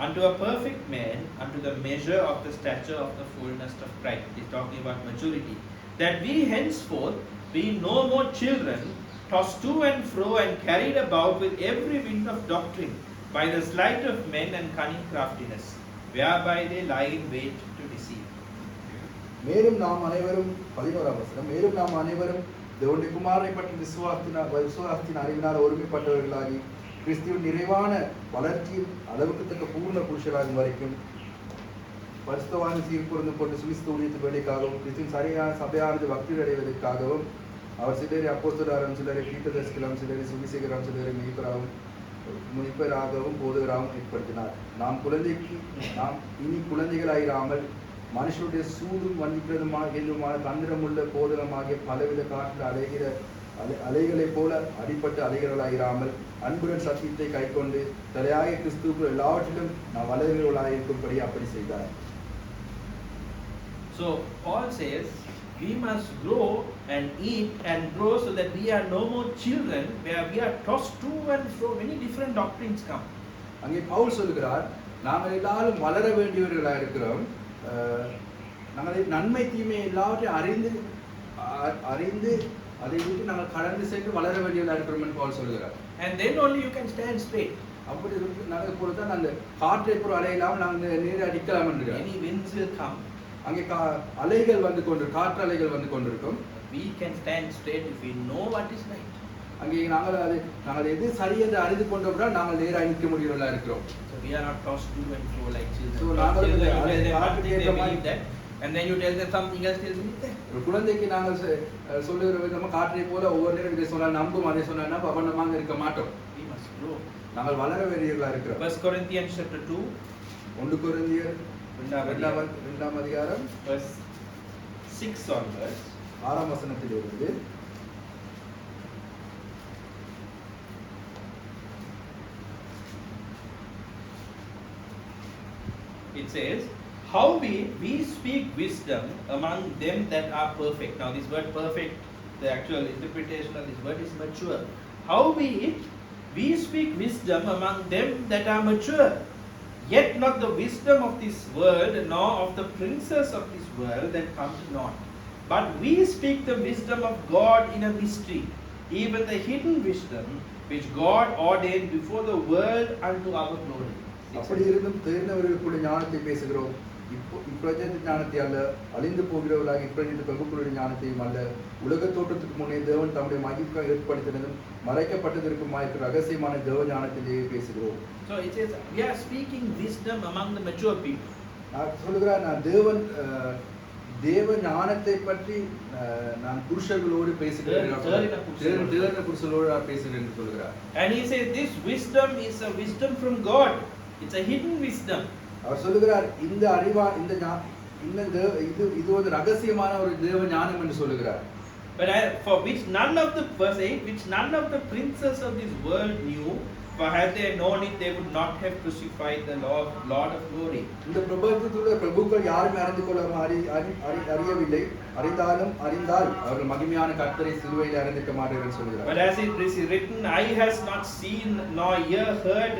unto a perfect man, unto the measure of the stature of the fullness of Christ." It is talking about maturity. "That we henceforth be no more children, tossed to and fro and carried about with every wind of doctrine, by the sleight of men and cunning craftiness, whereby they lie in wait to deceive." மேலும் நாம் அனைவரும் 11ஆம் வசனம், மேலும் நாம் அனைவரும் தேவனுடைய குமாரனை பற்றி விசுவாசத்தின் அறிவினால் ஒருமைப்பட்டவர்களாகி கிறிஸ்துவின் நிறைவான வளர்ச்சியின் அளவுக்கு தக்க பூர்ண புருஷராகும் வரைக்கும் பரிசுத்தவான் சீர்குறைந்து கொண்டு சுவிஸ்து ஊழியத்து வேலைக்காகவும் கிறிஸ்துவின் சரியான சபையானது பக்தி அடைவதற்காகவும் அவர் சிலரை அப்போஸ்தலராகவும் சிலரை தீர்க்கதரிசிகளாகவும் சிலரை சுவிசேஷகராகவும் சிலரை முனிப்பராகவும் போதகராகவும் ஏற்படுத்தினார். நாம் இனி குழந்தைகளாயிராமல் மனுஷனுடைய சூடும் வஞ்சிக்கிறதுமான தந்திரமுள்ள போதகமாகிய பலவித காற்றில் அலைகளைப் போல அடிப்பட்டு அலைகளாயிராமல் அன்புடன் சத்தியத்தை கைக்கொண்டு தலையாய கிறிஸ்துவுக்குள் எல்லாவற்றிலும் நாம் வளர்கிறவர்களாயிருக்கும்படி அப்படி செய்தார். So Paul says we must grow and eat and grow so that we are no more children where we are tossed to and fro. Many different doctrines come. அங்கே பவுல் சொல்கிறார், நாங்கள் எல்லாரும் வளர வேண்டியவர்களாக இருக்கிறோம். நாங்கள் நன்மை தீமை எல்லாவற்றையும் அறிந்து அதை விட்டு நாங்கள் கடந்து சென்று வளர வேண்டியவர்களாக இருக்கிறோம் என்று பவுல் சொல்கிறார். And then only you can stand straight. அப்படி நாங்கள் பொறுத்தான் அந்த காற்றை புற அலையில்லாமல் நாங்கள் நீர் அடிக்கலாம் என்று. Any winds will come. அங்கே அலைகள் வந்து கொண்டு காற்று அலைகள் வந்து கொண்டிருக்கும். We can stand straight if we know what is right. அங்கே நாங்கள் எது சரி என்று அறிந்து கொண்டோம்னால் நாங்கள் நேராக நிற்க முடியவர்களாக இருக்கிறோம். So we are not tossed to and fro like children. So நாங்கள் believe that and then you tell them something else, they'll believe that. ஒரு குழந்தைக்கு நாங்கள் சொல்லுகிற விதமாக காற்றை போல ஒவ்வொரு நேரம் இதை சொன்னால் நம்பும், அதை சொன்னால் நம்ப அவனமாக இருக்க மாட்டோம். We must grow. நாங்கள் வளர வேண்டியவர்களாக இருக்கிறோம். 1 Corinthians chapter 2, 1 கொரிந்தியர் 2ஆம் அதிகாரம் verse 6 onwards. 6ஆம் வசனத்திலிருந்து it says, "Howbeit we speak wisdom among them that are perfect." Now this word perfect, the actual interpretation of this word is mature. "Howbeit we speak wisdom among them that are mature, yet not the wisdom of this world, nor of the princes of this world that comes not. But we speak the wisdom of God in a mystery, even the hidden wisdom which God ordained before the world unto our glory." அப்படி இருந்தும் தேர்ந்தவர்களுக்குள்ள ஞானத்தை பேசுகிறோம். இப்பிரஜந்த ஞானத்தை அல்ல, அழிந்து போகிறவர்களாக இப்பிரஜந்த பிரபுக்களுடைய ஞானத்தையும் அல்ல, உலக தோற்றத்துக்கு முன்னே தேவன் தம்முடைய மகிழ்ச்சிக்காக ஏற்படுத்தினதும் மறைக்கப்பட்டதற்குமாயிருக்கிற ரகசியமான தேவ ஞானத்திலேயே பேசுகிறோம். So it says we are speaking wisdom among the mature people. நான் சொல்லுகிறேன், நான் தேவ ஞானத்தை பற்றி நான் புருஷர்களோடு பேசுகிறேன், தேவன புருஷர்களோடு நான் பேசுகிறேன் என்று சொல்கிறார். And he says this wisdom is a wisdom from God. It's a hidden wisdom. அவர் சொல்லுகிறார், இந்த அறிவா இது ஒரு ரகசியமான ஒரு தேவ ஞானம் என்று சொல்லுகிறார். But for which none of the verse 8, which none of the princes of this world knew, for had they known it, they would not have crucified the Lord of glory. இந்த பிரபஞ்சத்திலுள்ள பிரபுக்கள் யாரும் அறிந்து கொள்ள அறியவில்லை, அறிந்தால் அவர்கள் மகிமையான கர்த்தரை சிலுவையில் அறிந்திருக்க மாட்டார்கள் சொல்கிறார். But as it is written, eye has not seen nor ear heard,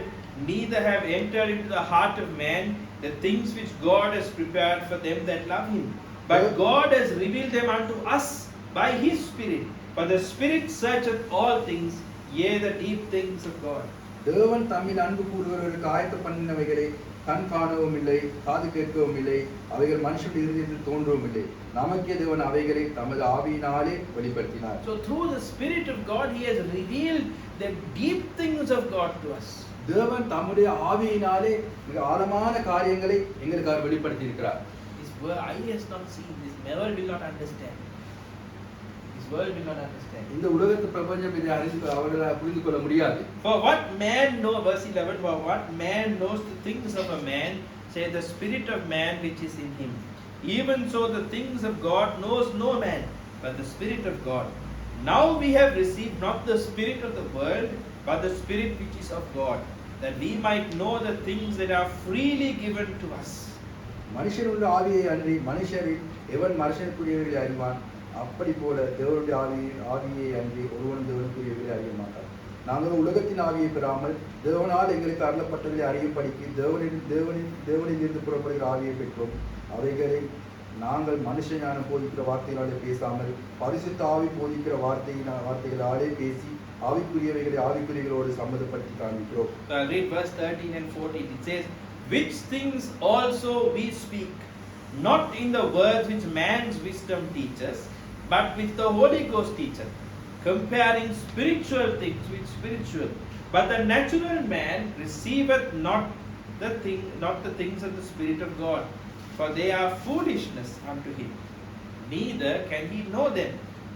neither have entered into the heart of man the things which God has prepared for them that love him. But God has revealed them unto us by his Spirit. For the Spirit searcheth all things, yea, the deep things of God. தேவன் தம்மில் அன்பு கூறுகிறவர்களுக்கு ஆயத்த பண்ணினவைகளை கண் காணவும் இல்லை, காது கேட்கவும் இல்லை, அவைகள் மனுஷனுடைய இருதயத்தில் தோன்றவும் இல்லை. நமக்கே தேவன் அவைகளை தமது ஆவியினாலே வெளிப்படுத்தினார். So through the Spirit of God, he has revealed the deep things of God to us. தேவன் தம்முடைய ஆவியினாலே மிக ஆழமான காரியங்களை எங்களுக்காக வெளிப்படுத்தி இருக்கிறார். This world eye has not seen, this world will not understand. This world will not understand. இந்த உலகத்து பிரபஞ்சம் இதை அவர்களால் புரிந்து கொள்ள முடியாது. For what man knows, verse 11, for what man knows the things of a man, say the spirit of man which is in him. Even so the things of God knows no man, but the Spirit of God. Now we have received not the spirit of the world, but the Spirit which is of God, that we might know the things that are freely given to us. மனுஷனுள்ள ஆவியை அன்றி மனுஷரில் எவன் மனுஷனுக்குரியவர்களை அறிவான், அப்படி போல தேவனுடைய ஆவியை அன்றி ஒருவன் தேவனுக்குரியவர்களை அறிய மாட்டான். நாங்கள் உலகத்தின் ஆவியை பெறாமல் தேவனால் எங்களுக்கு அருளப்பட்டதை அறியும்படிக்கு தேவனில் இருந்து புறப்படுகிற ஆவியை பெற்றோம். அவைகளை நாங்கள் மனுஷ ஞானம் போதிக்கிற வார்த்தைகளாலே பேசாமல் பரிசுத்த ஆவி போதிக்கிற வார்த்தைகளாலே பேசி ஆவிக்குரியவைகளை ஆவிக்குரியவர்களோடு சம்மதப்படுத்தி காண்பிக்கிறோம். I'll read verse 13 and 14. It says, which things also we speak, not in the words which man's wisdom teaches, but which the Holy Ghost teacheth, comparing spiritual things with spiritual. But the natural man receiveth not the things of the Spirit of God, for they are foolishness unto him. Neither can he know them,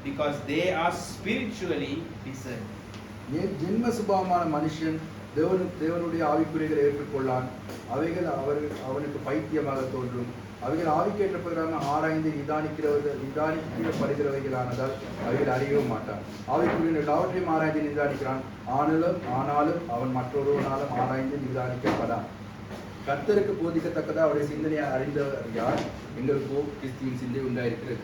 because they are spiritually discerned. ஜென்ம சுபாவமான மனுஷன் தேவனுடைய ஆவிக்குரியங்களை ஏற்றுக்கொள்ளான். அவைகள் அவனுக்கு பைத்தியமாக தோன்றும். அவைகள் ஆவிக்கேற்ற பிரகாரம் ஆராய்ந்து நிதானிக்கப்படுகிறவைகளானதால் அவைகள் அறியவும் மாட்டான். ஆவிக்குரிய எல்லாவற்றையும் ஆராய்ந்து நிதானிக்கிறான். ஆனாலும் அவன் மற்றொருவனாலும் ஆராய்ந்து நிதானிக்கப்படான். கர்த்தருக்கு போதிக்கத்தக்கதா அவருடைய சிந்தனையை அறிந்தவர் யார்? எங்களுக்கோ கிறிஸ்துவின் சிந்தை உண்டாயிருக்கிறது.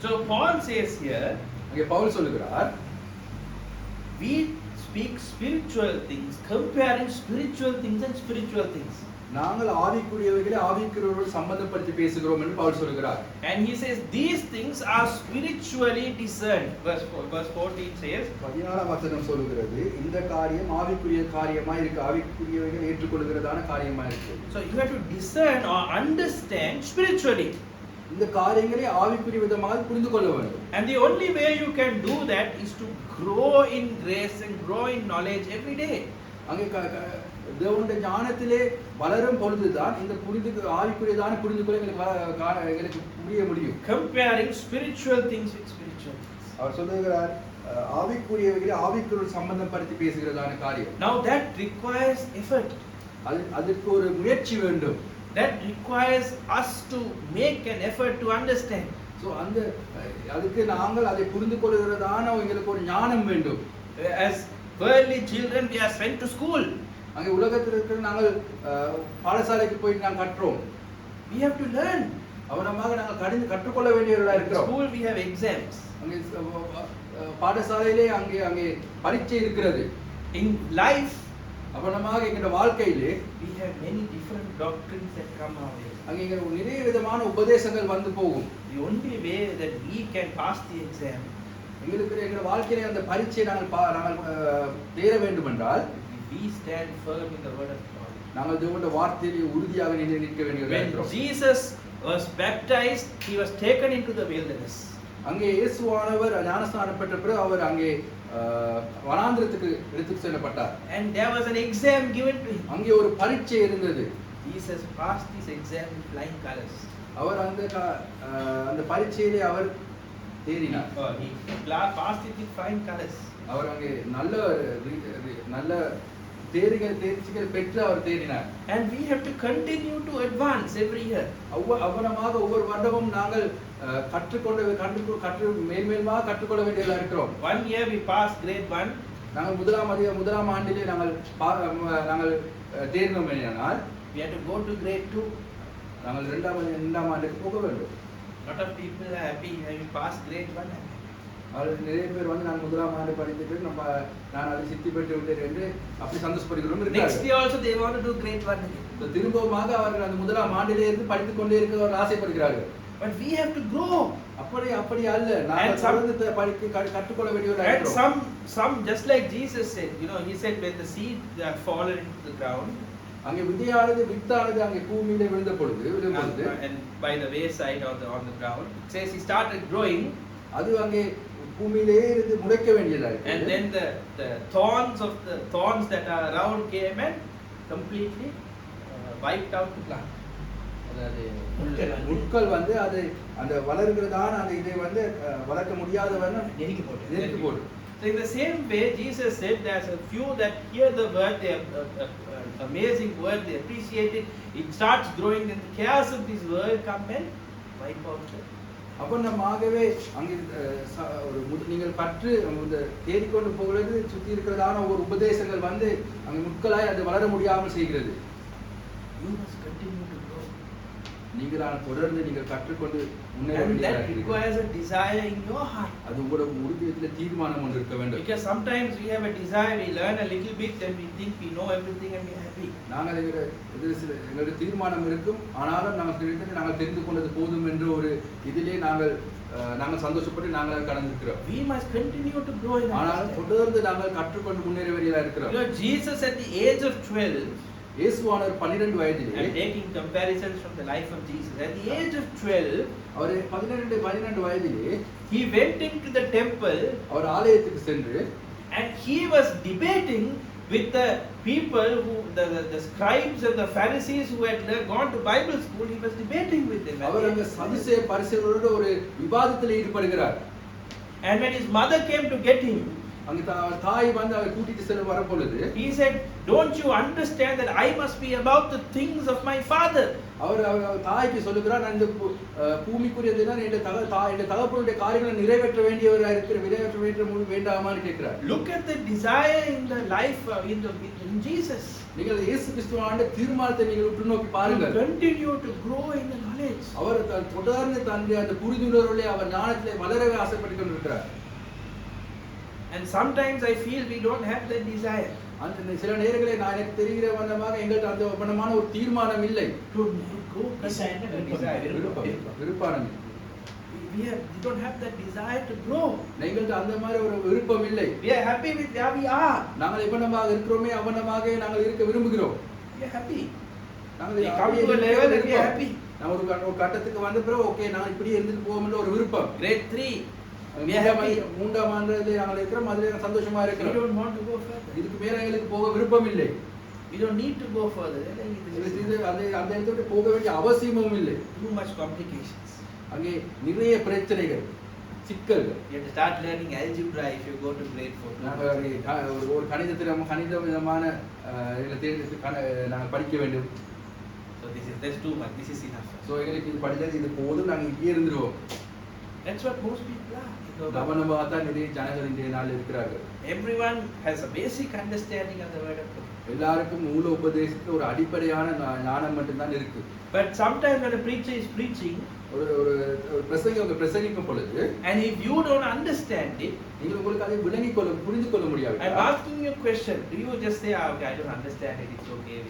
So Paul says here, அங்கே பவுல் சொல்லுகிறார், we speak spiritual things, comparing spiritual things and spiritual things. நாங்கள் ஆவிக்குரியவைகளை ஆவிக்குரியவர்களோடு சம்பந்தப்படுத்தி பேசுகிறோம் என்று பவுல் சொல்லுகிறார். And he says these things are spiritually discerned. Verse 14 says, 14ஆம் வசனம் சொல்லுகிறது, இந்த காரியம் ஆவிக்குரிய காரியமா இருக்கு, ஆவிக்குரியவைகள் ஏற்றுக்கொள்கிறதான காரியமா இருக்கு. So you have to discern or understand spiritually. இந்த காரியங்களை ஆவிக்குரிய விதமாக புரிந்து கொள்ள வேண்டும். And the only way you can do that is to grow in grace and grow in knowledge every day. அங்கே தேவனுடைய ஞானத்திலே வளரும் பொழுதுதான் இந்த ஆவிக்குரியதான புரிந்து கொள்ள எங்களுக்கு புரிய முடியும். Comparing spiritual things with spiritual things. அவர் சொல்லுகிறார், ஆவிக்குரியவைகளை ஆவிக்குரிய சம்பந்தப்படுத்தி பேசுகிறதான காரியம். Now that requires effort. அதற்கு ஒரு முயற்சி வேண்டும். That requires us to make an effort to understand. So அதுக்கு நாங்கள் அதை புரிந்து கொள்கிறதான எங்களுக்கு ஒரு ஞானம் வேண்டும். As worldly children we are sent to school. அங்கே உலகத்தில் இருக்கிற நாங்கள் பாடசாலைக்கு போய் நாங்கள் கற்றோம். We have to learn. அவனமாக நாங்கள் கற்றுக்கொள்ள வேண்டியவர்களாக இருக்கிறோம். School we have exams. அங்கே பாடசாலையிலே அங்கே பரீட்சை இருக்கிறது. In life அவனமாக எங்களுடைய வாழ்க்கையிலே we have many different doctrines that come our way. அங்கே நிறைய விதமான உபதேசங்கள் வந்து போகும். The only way that we can pass the exam, எங்களுடைய வாழ்க்கையிலே அந்த பரீட்சையை நாங்கள் தேர வேண்டும் என்றால் we stand firm in the word of God. நாங்கள் தேவனுடைய வார்த்தையிலே உறுதியாக நிற்க வேண்டியது. When Jesus was baptized, he was taken into the wilderness. அங்கே இயேசுவானவர் ஞானஸ்நானம் பெற்ற பிறகு அவர் அங்கே வனாந்திரத்துக்கு எடுத்துச் செல்லப்பட்டார். And there was an exam given to him. அங்கே ஒரு பரீட்சை இருந்தது. Jesus passed this exam with flying colors. அவர் அந்த பரீட்சையிலே அவர் தேறினார். He passed it with flying colors. அவர் அங்கே நல்ல தேர்ச்சிகள் பெற்று அவர் தேறினார். And we have to continue to advance every year. அவ்வளவாக ஒவ்வொரு வருடமும் நாங்கள் மேன்மேலுமாக கற்றுக்கொள்ள வேண்டியதா இருக்கிறோம். One year we passed grade 1. நாங்கள் முதலாம் ஆண்டிலே நாங்கள் தேர்ந்தோம் என்றால் we have to go to grade 2. நாங்கள் இரண்டாம் ஆண்டுக்கு போக வேண்டும். Lot of people are happy when we passed grade 1. நிறைய பேர் வந்து நான் முதலாம் ஆண்டு படித்துட்டு நான் அதை சித்தி பெற்று விட்டேன் என்று அப்படி சந்தோஷப்படுகிறோம். Next year also they want to do grade 1 again. திரும்பவுமாக அவர்கள் அந்த முதலாம் ஆண்டிலே இருந்து படித்துக் கொண்டே இருக்க அவர்கள் ஆசைப்படுகிறார்கள். But we have to grow. அப்படி அல்ல, நாங்கள் தொடர்ந்து கற்றுக்கொள்ள வேண்டியவர்களாக இருக்கிறோம். And some just like Jesus said, he said when the seed fallen into the ground, அங்கே வித்தானது அங்கே பூமியிலே விழுந்த பொழுது and by the wayside on the ground, it says he started growing. அது அங்கே பூமியிலே இருந்து முளைக்க வேண்டியதா இருக்கு. And then the thorns that are around came and completely wiped out the plant. முட்கள் வந்து அது அந்த வளர்கிறதான அந்த இதை வந்து வளர்க்க முடியாதவன நெருக்கி போடு. So in the same way Jesus said there's a few that hear the word, they amazing word, they appreciate it, it starts growing, and the chaos of this world come and wipe out the அவனமாகவே அங்கே நீங்கள் கற்று இந்த தேடிக்கொண்டு போகிறது சுற்றி இருக்கிறதான ஒரு உபதேசங்கள் வந்து அங்கே முட்களாய் அது வளர முடியாமல் செய்கிறது. You must continue to grow. நீங்கள் தொடர்ந்து நீங்கள் கற்றுக்கொண்டு And that requires a desire in your heart. அது உங்களோட உறுதியத்தில் தீர்மானம் ஒன்று இருக்க வேண்டும். Because sometimes we have a desire, we learn a little bit, then we think we know everything and we are happy. நாங்கள் எங்களுடைய தீர்மானம் இருக்கும், ஆனாலும் நாங்கள் தெரிந்து கொண்டது போதும் என்ற ஒரு இதிலே நாங்கள் சந்தோஷப்பட்டு நாங்கள் கடந்திருக்கிறோம். We must continue to grow in ஆனால் தொடர்ந்து நாங்கள் கற்றுக்கொண்டு முன்னேறியவர்களாக இருக்கிறோம். You know, Jesus at the age of 12, இயேசுவானவர் 12 வயதிலே, I'm taking comparisons from the life of Jesus. At the age of 12, அவர் 12 வயதிலே he went into the temple அவர் ஆலயத்துக்கு சென்று and he was debating with the people who the scribes and the Pharisees who had gone to Bible school. He was debating with them. அவர் அந்த சதுசேய பரிசேயர்களோடு ஒரு விவாதத்தில் ஈடுபடுகிறார். And when his mother came to get him, அங்க தாய் வந்து அவரை கூட்டிட்டு செல்ல வர பொழுது, he said, don't you understand that I must be about the things of my father? அவர் தாய்க்கு சொல்லுகிறார், நான் இந்த பூமிக்குரியதுனா என் தகப்பனுடைய காரியங்களை நிறைவேற்ற வேண்டியவராக வேண்டாமான்னு கேட்கிறார். Look at the desire in the life in Jesus. நீங்கள் இயேசு கிறிஸ்துவான தீர்மானத்தை நீங்கள் உற்று நோக்கி பாருங்கள். Continue to grow in the knowledge. அவர் தொடர்ந்து தன்னுடைய அந்த புரிந்துணர்வுகளை அவர் ஞானத்திலே வளரவே ஆசைப்பட்டுக் கொண்டிருக்கிறார். And sometimes I feel we don't have that desire. அந்த சில நேரங்களில் நான் எனக்கு தெரிகிற வண்ணமாக எங்கள்கிட்ட அந்த வண்ணமான ஒரு தீர்மானம் இல்லை. To go விருப்பம் we don't have that desire to grow. எங்கள்கிட்ட அந்த மாதிரி ஒரு விருப்பம் இல்லை. We are happy with where we are. நாங்கள் எவ்வளவாக இருக்கிறோமே அவ்வளவாக நாங்கள் இருக்க விரும்புகிறோம். We are happy. நாங்கள் come to a level and we are happy. நான் ஒரு கட்டத்துக்கு வந்த பிறகு ஓகே நான் இப்படி இருந்துட்டு போவோம்ன்ற ஒரு விருப்பம். Grade 3 மூன்றாம் ஆண்டிலே நாங்கள் இருக்கிறோம், அதிலே சந்தோஷமா இருக்கிறோம். We don't want to go further. இதுக்கு மேல எங்களுக்கு போக விருப்பம் இல்லை. We don't need to go further. அந்த இடத்துக்கு போக வேண்டிய அவசியமும் இல்லை. Too much complications. அங்கே நிறைய பிரச்சனைகள், சிக்கல்கள். You have to start learning algebra if you go to grade 4. நாங்கள் ஒரு கணித விதமான நாங்கள் படிக்க வேண்டும். So that's too much. This is enough. So எங்களுக்கு இது படிச்சது இது போதும், நாங்கள் இங்கே இருந்துருவோம். That's what most people are. கவனமாக தான் நிறைய ஜனங்கள் இன்றைய நாள் இருக்கிறார்கள். Everyone has a basic understanding of the word of God. எல்லாருக்கும் மூல உபதேசத்துல ஒரு அடிப்படையான ஞானம் மட்டும்தான் இருக்கு. But sometimes when a preacher is preaching, ஒரு பிரசங்கிக்கும் பொழுது, and if you don't understand it, நீங்கள் உங்களுக்கு அதை புரிந்து கொள்ள முடியாது. I'm asking you a question. Do you just say, okay, I don't understand it, it's okay?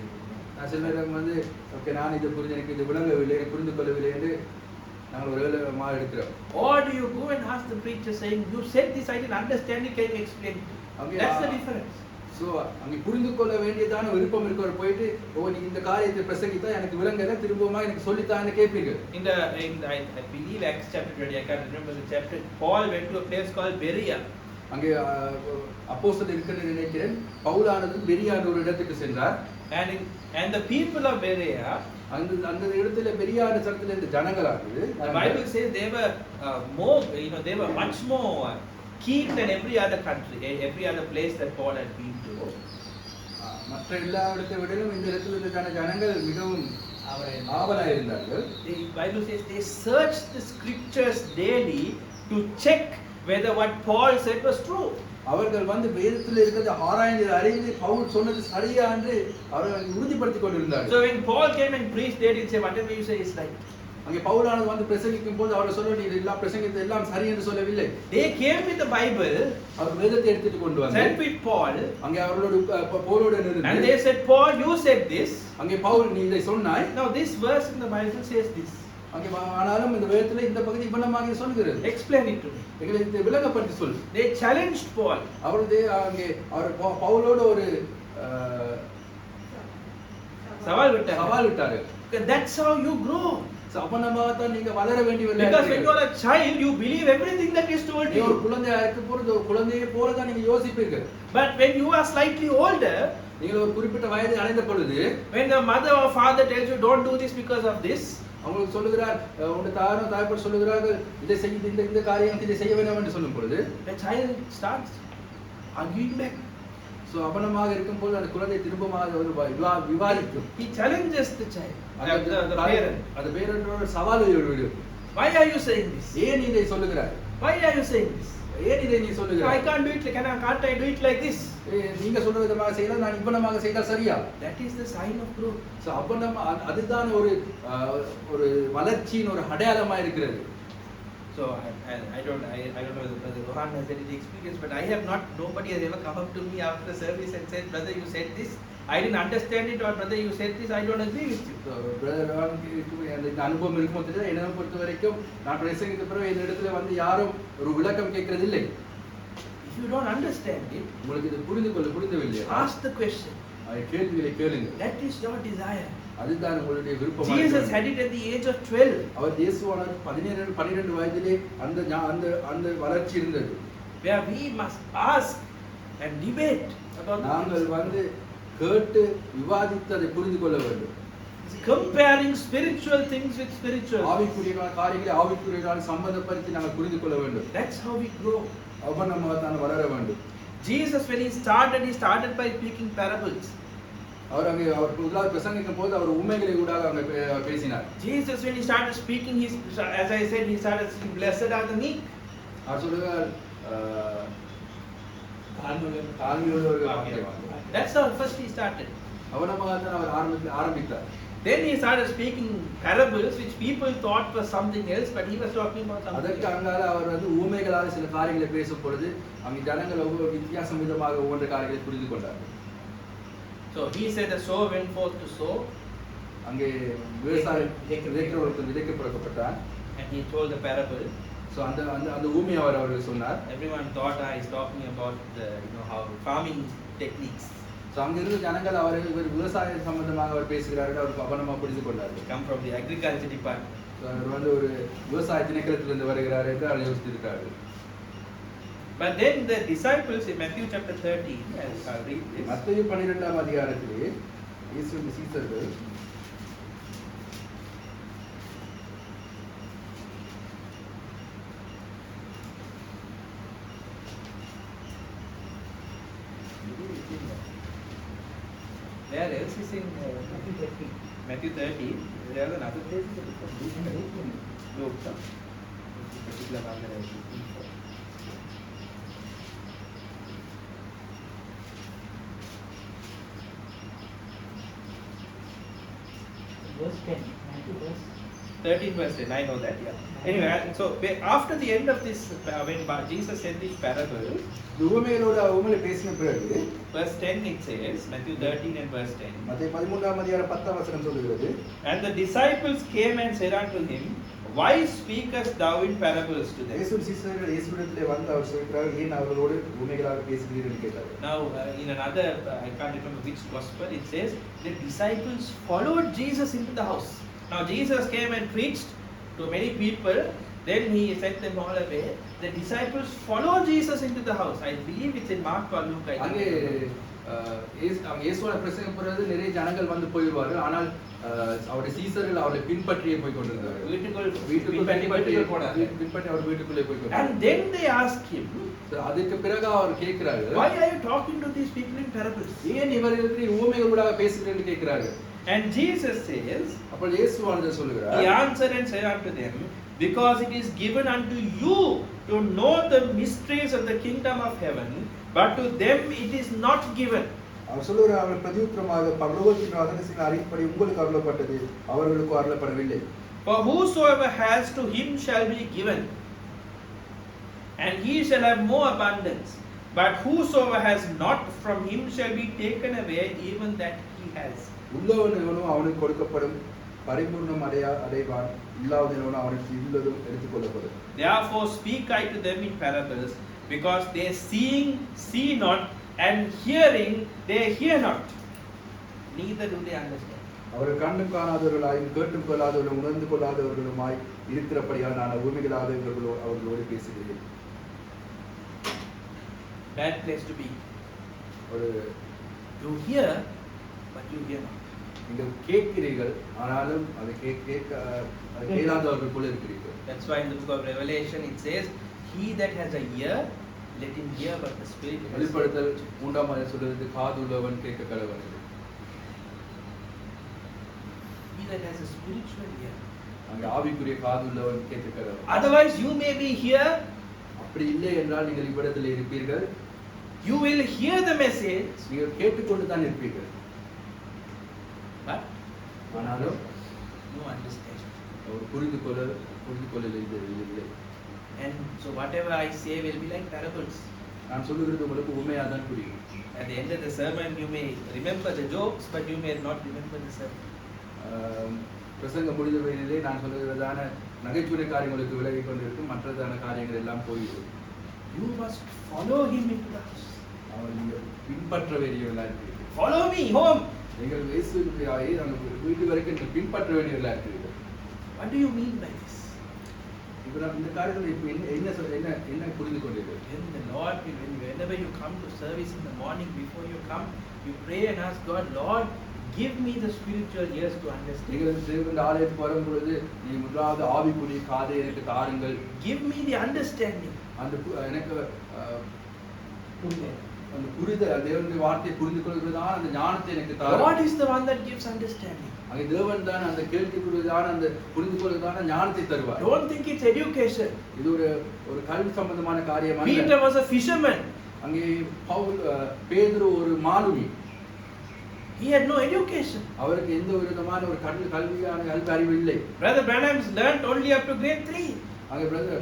நான் சில நேரம் வந்து ஓகே நான் இது புரிஞ்சு எனக்கு இது விளங்கவில்லை, எனக்கு புரிந்து கொள்ளவில்லை என்று நாங்கள் ஒருவேளை எடுக்கிறோம். Or do you go and ask the preacher saying, you said this, I didn't understand it, can you explain it? That's the difference. So அங்கே புரிந்து கொள்ள வேண்டியதான விருப்பம் இருக்கவர் போயிட்டு நீ இந்த காரியத்தை பிரசங்கித்தா எனக்கு விளங்கல, திரும்பவும் எனக்கு சொல்லித்தான்னு கேட்பீர்கள். I believe Acts chapter 20, I can't remember the chapter, Paul went to a place called Berea. அங்கே அப்போஸ்தலர் இருக்குன்னு நினைக்கிறேன். பவுலானது பெரியான ஒரு இடத்துக்கு சென்றார். And the people of Berea, அந்த இடத்துல பெரியான சரத்துல இருந்த ஜனங்களானது, the Bible says they were more, they were much more keen than every other country, every other place that Paul had been to. மற்ற எல்லா இடத்தை விடவும் இந்த இடத்துல இருந்த ஜனங்கள் மிகவும் ஆவலாக இருந்தார்கள். The Bible says they searched the scriptures daily to check whether what Paul said was true. அவர்கள் வந்து வேதத்தில் இருக்கிறது ஆராய்ந்து அறிந்து பவுல் சொன்னது சரியா என்று அவர்கள் உறுதிப்படுத்திக் கொண்டிருந்தார்கள். So when Paul came and preached, they didn't say whatever you say is right. அங்கே பவுலானது வந்து பிரசங்கிக்கும் போது அவர் சொல்ல நீ எல்லாம் பிரசங்கித்தது எல்லாம் சரி என்று சொல்லவில்லை. They came with the Bible. அவர் வேதத்தை எடுத்துட்டு கொண்டு வந்தார். Sent with Paul. அங்கே அவர்களோடு பவுலோடு இருந்து. And they said, Paul, you said this. அங்கே பவுல் நீ இதை சொன்னாய். Now this verse in the Bible says this. அங்கே ஆனாலும் இந்த வேதத்துல இந்த பகுதி இவ்வளமாக சொல்கிறது. Explain it to me. எங்களுக்கு விளங்கப்படுத்தி சொல். They challenged Paul. அங்கே அவர் பவுலோடு ஒரு சவால் விட்டாரு. That's how you grow. சபனமாக தான் நீங்க வளர வேண்டியவர்கள். Because when you are a child, you believe everything that is told you. ஒரு குழந்தையா இருக்கும் பொழுது குழந்தையை போல தான் நீங்க யோசிப்பீர்கள். But when you are slightly older, நீங்கள் ஒரு குறிப்பிட்ட வயதை அடைந்த பொழுது, when the mother or father tells you don't do this because of this, அவங்களுக்கு சொல்லுகிறார் உங்க தாய்ப்பார் சொல்லுகிறார்கள் இதை செய்ய இந்த காரியத்தை இதை செய்ய வேண்டாம் என்று சொல்லும் பொழுது, the child starts arguing back. So அவனமாக இருக்கும் போது அந்த குழந்தை திரும்பமாக ஒரு விவாதிக்கும். He challenges the child. The parent. அந்த பேரண்டோட சவாலை விடும். Why are you saying this? ஏன் இதை சொல்லுகிறாய்? Why are you saying this? ஏன் இதை நீ I சொல்லுகிறாய்? can't do it. Can't I do it like this? நீங்க சொல்ற விதமாக செய்யலாம், நான் இவ்வளமாக செய்தால் சரியா? That is the sign of growth. So அப்ப நம்ம அதுதான் ஒரு வளர்ச்சியின் ஒரு அடையாளமா இருக்கிறது. So I don't know whether Brother Rohan has any experience, but I have not. Nobody has ever come up to me after the service and said, "Brother, you said this. I didn't understand it," or "Brother, you said this. I don't agree with you." Brother அந்த அனுபவம் இருக்குமோ தெரியல. என்னை பொறுத்த வரைக்கும் நான் பிரசங்கித்த பிறகு இந்த இடத்துல வந்து யாரும் ஒரு விளக்கம் கேட்கறது இல்லை. If you don't understand it, உங்களுக்கு இது புரிந்தவில்லை, ask the question. கேள்விகளை கேளுங்க. That is your desire. அதுதான் உங்களுடைய விருப்பம். Jesus had it at the age of 12. அவர் இயேசுவானவர் 12 வயதிலே அந்த வளர்ச்சி இருந்தது. Where we must ask and debate about நாங்கள் வந்து கேட்டு விவாதித்து அதை புரிந்து கொள்ள வேண்டும். Comparing spiritual things with spiritual. ஆவிக்குரிய காரியங்களை ஆவிக்குரியவர்களால் சம்பந்தப்படுத்தி நாங்கள் புரிந்து கொள்ள வேண்டும். That's how we grow. அப்ப நம்ம தான் வளர வேண்டும். Jesus, when he started by speaking parables. அவர் முதலாவது பிரசங்கிக்கும் போது அவர் உண்மைகளை ஊடாக பேசினார். Jesus, when he started speaking, as I said, he started saying, "Blessed are the meek." அவர் சொல்லுவார் தாழ்மையுள்ளவர்கள். That's how first he started. அவனமாக தான் அவர் ஆரம்பித்தார். Then he started speaking parables which people thought was something else, but he was talking about something அதற்கு else. அங்கால அவர் வந்து ஊமைகளாக சில காரியங்களை பேசும் பொழுது அங்கே ஜனங்கள் ஒவ்வொரு வித்தியாசம் விதமாக ஒவ்வொரு காரியங்களை புரிந்து கொண்டார்கள். So he said, "The sower went forth to sow." அங்கே விவசாயம் விதைக்க புறப்பட்டார். And he told the parable. So அந்த ஊமை அவர்கள் சொன்னார். Everyone thought he's talking about how farming techniques. So அங்கிருந்து ஜனங்கள் இவர் விவசாய சம்பந்தமாக அவர் பேசுகிறார்கள், அவர் கவனமாக புரிந்து கொண்டார்கள். Come from the agriculture department. அவர் வந்து ஒரு விவசாய திணைக்களத்திலிருந்து வருகிறார் என்று அவர் யோசித்திருக்கிறார்கள். But then the disciples in Matthew chapter 13, I'll read this. மத்தேயு 12ஆம் அதிகாரத்திலே இயேசுவின் சீஷர்கள் Where else is in Matthew 13? There are another place. Luke. Particular one that I was looking for. Verse 10. Matthew verse 13 verse 10, I know that, yeah. Anyway, so after the end of this, when Jesus said this parable, உவமைகளோடு உவமைகளை பேசின பிறகு verse 10 it says, Matthew 13 and verse 10. மத்தேயு 13ஆம் அதிகாரம் 10ஆம் வசனம் சொல்லுகிறது. And the disciples came and said unto him, "Why speakest thou in parables to them?" இயேசுவின் சீஷர்கள் இயேசுவிடத்திலே வந்து அவர் சொல்கிறார், ஏன் அவர்களோடு உவமைகளாக பேசுகிறீர்கள் என்று கேட்டார்கள். Now in another, I can't remember which gospel, it says, the disciples followed Jesus into the house. Now Jesus came and preached to many people, then he sent them all away. The disciples followed Jesus into the house. I believe it's in Mark or Luke. அங்கே இயேசுவோட பிரசங்கம் போறது நிறைய ஜனங்கள் வந்து போயிடுவார்கள், ஆனால் அவருடைய சீஷர்கள் அவரை பின்பற்றியே போய் கொண்டிருந்தார்கள். பின்பற்றி அவர் வீட்டுக்குள்ளே போய் கொண்டிருந்தார். And then they asked him, அதுக்கு பிறகு அவர் கேட்கிறார்கள், "Why are you talking to these people in parables?" ஏன் இவர்களுக்கு உவமைகளோடு பேசுகிறீர்கள் என்று கேட்கிறார்கள். And Jesus says, அப்போ இயேசுவானவர் சொல்லுகிறார், he answered and said unto them, "Because it is given unto you to know the mysteries of the kingdom of heaven, but to them it is not given." அவர் சொல்லுகிறார், அவர் பிரதியுத்தரமாக பரலோகத்தின் ரகசியங்களை அறிவிப்பது உங்களுக்கு அருளப்பட்டது, அவர்களுக்கு அருளப்படவில்லை. For whosoever has, to him shall be given, and he shall have more abundance. But whosoever has not, from him shall be taken away even that he has. உள்ளவன் எவனோ அவனுக்கு கொடுக்கப்படும், பரிபூர்ணம் அடைவான், இல்லாதவன் எவனோ அவனுக்கு இல்லதும் எடுத்துக்கொள்ளப்படும். Therefore speak I to them in parables, because they seeing see not, and hearing they hear not, neither do they understand. அவர்கள் கண்டும் காணாதவர்களாயும் கேட்டும் கொள்ளாதவர்களும் உணர்ந்து கொள்ளாதவர்களுமாய் இருக்கிறபடியால் நான் உவமைகளாக அவர்களோடு பேசுகிறேன். Bad place to be. ஒரு You hear, but you hear not. நீங்கள் கேட்கிறீர்கள், ஆனாலும் அதை கேளாதவர்கள் போல இருக்கிறீர்கள். That's why in the book of Revelation it says, "He that has a ear, let him hear what the Spirit has." வெளிப்படுத்தல் 3ஆம் அதிகாரம் சொல்றது, காது உள்ளவன் கேட்க கடவன். He that has a spiritual ear. அங்கே ஆவிக்குரிய காது உள்ளவன் கேட்கிறவர். Otherwise, you may be here, அப்படி இல்லை என்றால் நீங்கள் இவ்விடத்தில் இருப்பீர்கள், you will hear the message, நீங்கள் கேட்டுக்கொண்டு தான் இருப்பீர்கள், but ஆனாலும் no understanding. ஒரு புரிந்து கொள்ளல் இல்லை. And so whatever I say will be like parables. நான் சொல்லுகிறது உங்களுக்கு உண்மையாக தான் புரியும். At the end of the sermon, you may remember the jokes, but you may not remember the sermon. பிரசங்க முடிந்த வேளையிலே நான் சொல்லுகிறதான நகைச்சுவை காரியங்களுக்கு விலகி கொண்டிருக்கும், மற்றதான காரியங்கள் எல்லாம் போய்விடும். You must follow him into the house. அவர் நீங்கள் பின்பற்ற வேண்டியவர்களாக இருக்கிறீர்கள். Follow me home. நீங்கள் இயேசுவை வீட்டு வரைக்கும் நீங்கள் பின்பற்ற வேண்டியவர்களாக இருக்கிறீர்கள். What do you mean by this? இப்போ நான் இந்த காரியத்தில் இப்போ என்ன புரிந்து கொண்டீர்கள்? When the Lord will, whenever you come to service in the morning, before you come, you pray and ask God, Lord, give me the spiritual ears to understand. நீங்கள் தேவனுடைய ஆலயத்துக்கு வரும் பொழுது நீ முதலாவது ஆவிக்குரிய காதை எனக்கு தாருங்கள். Give me the understanding. அந்த எனக்கு அந்த புரிதல், தேவனுடைய வார்த்தையை புரிந்து கொள்கிறதான அந்த ஞானத்தை எனக்கு தாருங்கள். God is the one that gives understanding. அங்கே தேவன் தான் அந்த கேள்விக்குரியதான அந்த புரிந்து கொள்கிறதான ஞானத்தை தருவார். Don't think it's education. இது ஒரு கல்வி சம்பந்தமான காரியம் அல்ல. Peter was a fisherman. அங்கே பேதுரு ஒரு மாலுமி. He had no education. அவருக்கு எந்த விதமான ஒரு கல்வியான அறிவு இல்லை. Brother Branham's learned only up to grade 3. அங்கே பிரதர்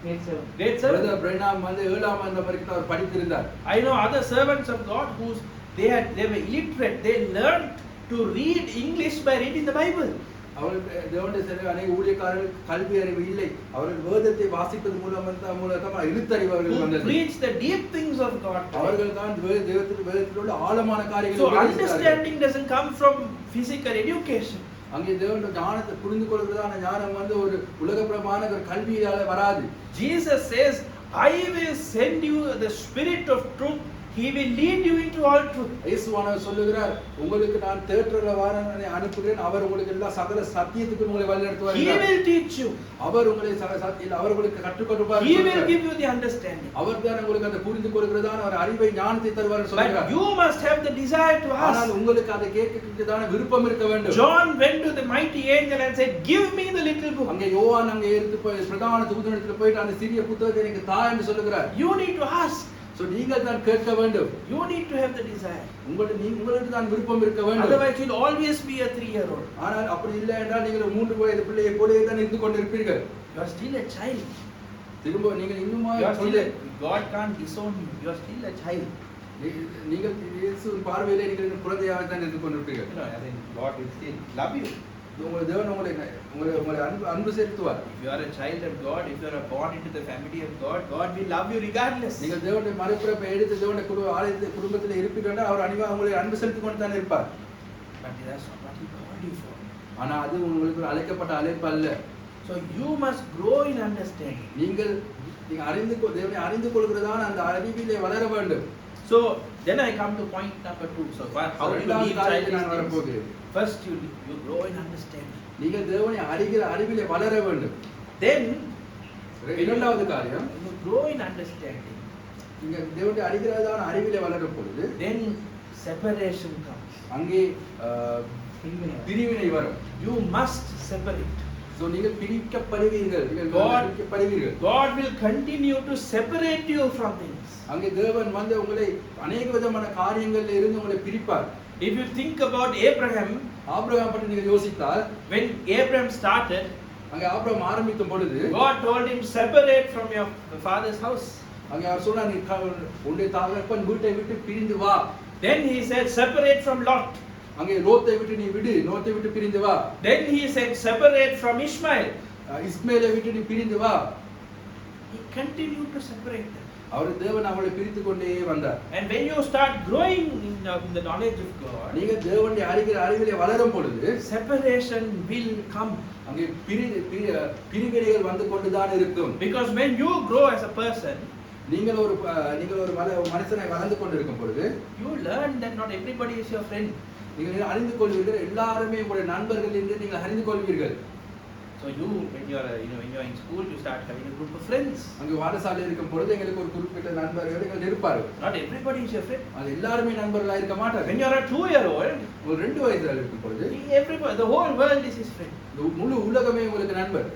Grade 7. பிரதர் பிரணாம் வந்து 7ஆம் ஆண்டு வரைக்கும் அவர் படித்திருந்தார். I know other servants of God whose they were illiterate. They learned to read English by reading the Bible. அவர்கள் தேவனுடைய சில அநேக ஊழியக்காரர்கள் கல்வி அறிவு இல்லை. அவர்கள் வேதத்தை வாசிப்பது மூலமாக எழுத்தறிவு அவர்கள் வந்தது. Preach the deep things of God. அவர்கள் தான் வேதத்தில் உள்ள ஆழமான காரியங்களை So understanding doesn't come from physical education. அங்கே தேவனுடைய ஞானத்தை புரிந்து கொள்கிறதான ஞானம் வந்து ஒரு உலகப்பிரமான ஒரு கல்வியால வராது. Jesus says, I will send you the spirit of truth. He will lead you into all truth. இயேசுவானவர் சொல்லுகிறார், உங்களுக்கு நான் தேற்றரவாளனை அனுப்புகிறேன், அவர் உங்களுக்கு எல்லா சகல சத்தியத்துக்கு உங்களை வழிநடத்துவார். He will teach you. அவர் உங்களை அவர் உங்களுக்கு கற்றுக் கொடுப்பார். He will give you the understanding. அவர் தான் உங்களுக்கு அந்த புரிந்து கொள்கிறதான ஒரு அறிவை ஞானத்தை தருவார் என்று சொல்கிறார். But you must have the desire to ask. ஆனால் உங்களுக்கு அதை கேட்கிறதான விருப்பம் இருக்க வேண்டும். John went to the mighty angel and said, give me the little book. அங்கே யோவான் அங்கே எடுத்து போய் பிரதான தூதனிடத்தில் போயிட்டு அந்த சிறிய புத்தகத்தை எனக்கு தா என்று சொல்லுகிறார். You need to ask. So நீங்கள் தான் கேட்க வேண்டும். You need to have the desire. உங்களுக்கு தான் விருப்பம் இருக்க வேண்டும். Otherwise you'll always be a 3-year-old. ஆனால் அப்படி இல்லை என்றால் நீங்கள் 3 வயது பிள்ளையை போலவே தான் இருந்து கொண்டிருப்பீர்கள். You are still a child. திரும்ப நீங்கள் இன்னுமா God can't disown you. You are still a child. நீங்கள் இயேசுவின் பார்வையிலே நீங்கள் குழந்தையாக தான் இருந்து கொண்டிருப்பீர்கள். You know, I think God will still love you. உங்களை தேவன் உங்களை அன்பு செலுத்துவார். If you are a child of God, if you are born into the family of God, God will love you regardless. நீங்கள் தேவனுடைய மறுபிறப்பை எடுத்து தேவனுடைய ஆலயத்தில் குடும்பத்தில் இருப்பீர்கள், அவர் அனிவா உங்களை அன்பு செலுத்திக் கொண்டு தான் இருப்பார். But that's not what He called you for. ஆனால் அது உங்களுக்கு ஒரு அழைக்கப்பட்ட அழைப்பு அல்ல. So you must grow in understanding. நீங்கள் தேவனை அறிந்து கொள்கிறதான அந்த அறிவிலே வளர வேண்டும். So then I come to point number 2. So how do you leave childish things? First you grow in understanding. நீங்கள் தேவனை அறிகிற அறிவிலே வளர வேண்டும். Then இரண்டாவது காரியம், you grow in understanding. நீங்கள் தேவனை அறிகிறதான அறிவிலே வளரும் பொழுது Then separation comes. அங்கே பிரிவினை வரும். You must separate. So நீங்கள் பிரிக்கப்படுவீர்கள். God will continue to separate you from things. அங்கே தேவன் வந்து உங்களை अनेक விதமான காரியங்களில் இருந்து உங்களை பிரிப்பார். If you think about Abraham, Abraham பற்றி நீங்கள் யோசித்தால், when Abraham started, அங்கே ஆபிரகாம் ஆரம்பித்த பொழுது God told him, separate from your father's house. அங்கே அவர் சொன்னார், நீ உன்னுடைய தகப்பன் வீட்டை விட்டு பிரிந்து வா. Then he said, separate from Lot. அங்கே லோத்தை விட்டு நீ விடு, லோத்தை விட்டு பிரிந்து வா. Then he said, separate from Ishmael. இஸ்மாயேலை விட்டு நீ பிரிந்து வா. He continued to separate them. அவர் தேவன் அவளை பிரித்து கொண்டே வந்தார். And when you start growing in the knowledge of God, நீங்க தேவனுடைய அறிவிலே வளரும் பொழுது separation will come. அங்கே பிரிவினைகள் வந்து கொண்டுதான் இருக்கும். Because when you grow as a person, நீங்கள் ஒரு மனுஷனை வளர்ந்து கொண்டிருக்கும் பொழுது, you learn that not everybody is your friend. நீங்கள் அறிந்து கொள்வீர்கள், எல்லாருமே உங்களுடைய நண்பர்கள் என்று நீங்கள் அறிந்து கொள்வீர்கள். So you, when you are in school, you start having a group of friends. அங்கே பாடசாலையில் இருக்கும் பொழுது எங்களுக்கு ஒரு குறிப்பிட்ட நண்பர்கள் இருப்பார்கள். Not everybody is your friend. அது எல்லாருமே நண்பர்களாக இருக்க மாட்டார்கள். When you are a 2-year-old, ஒரு 2 வயதுல இருக்கும் பொழுது Everybody, the whole world is his friend. இந்த முழு உலகமே உங்களுக்கு நண்பர்.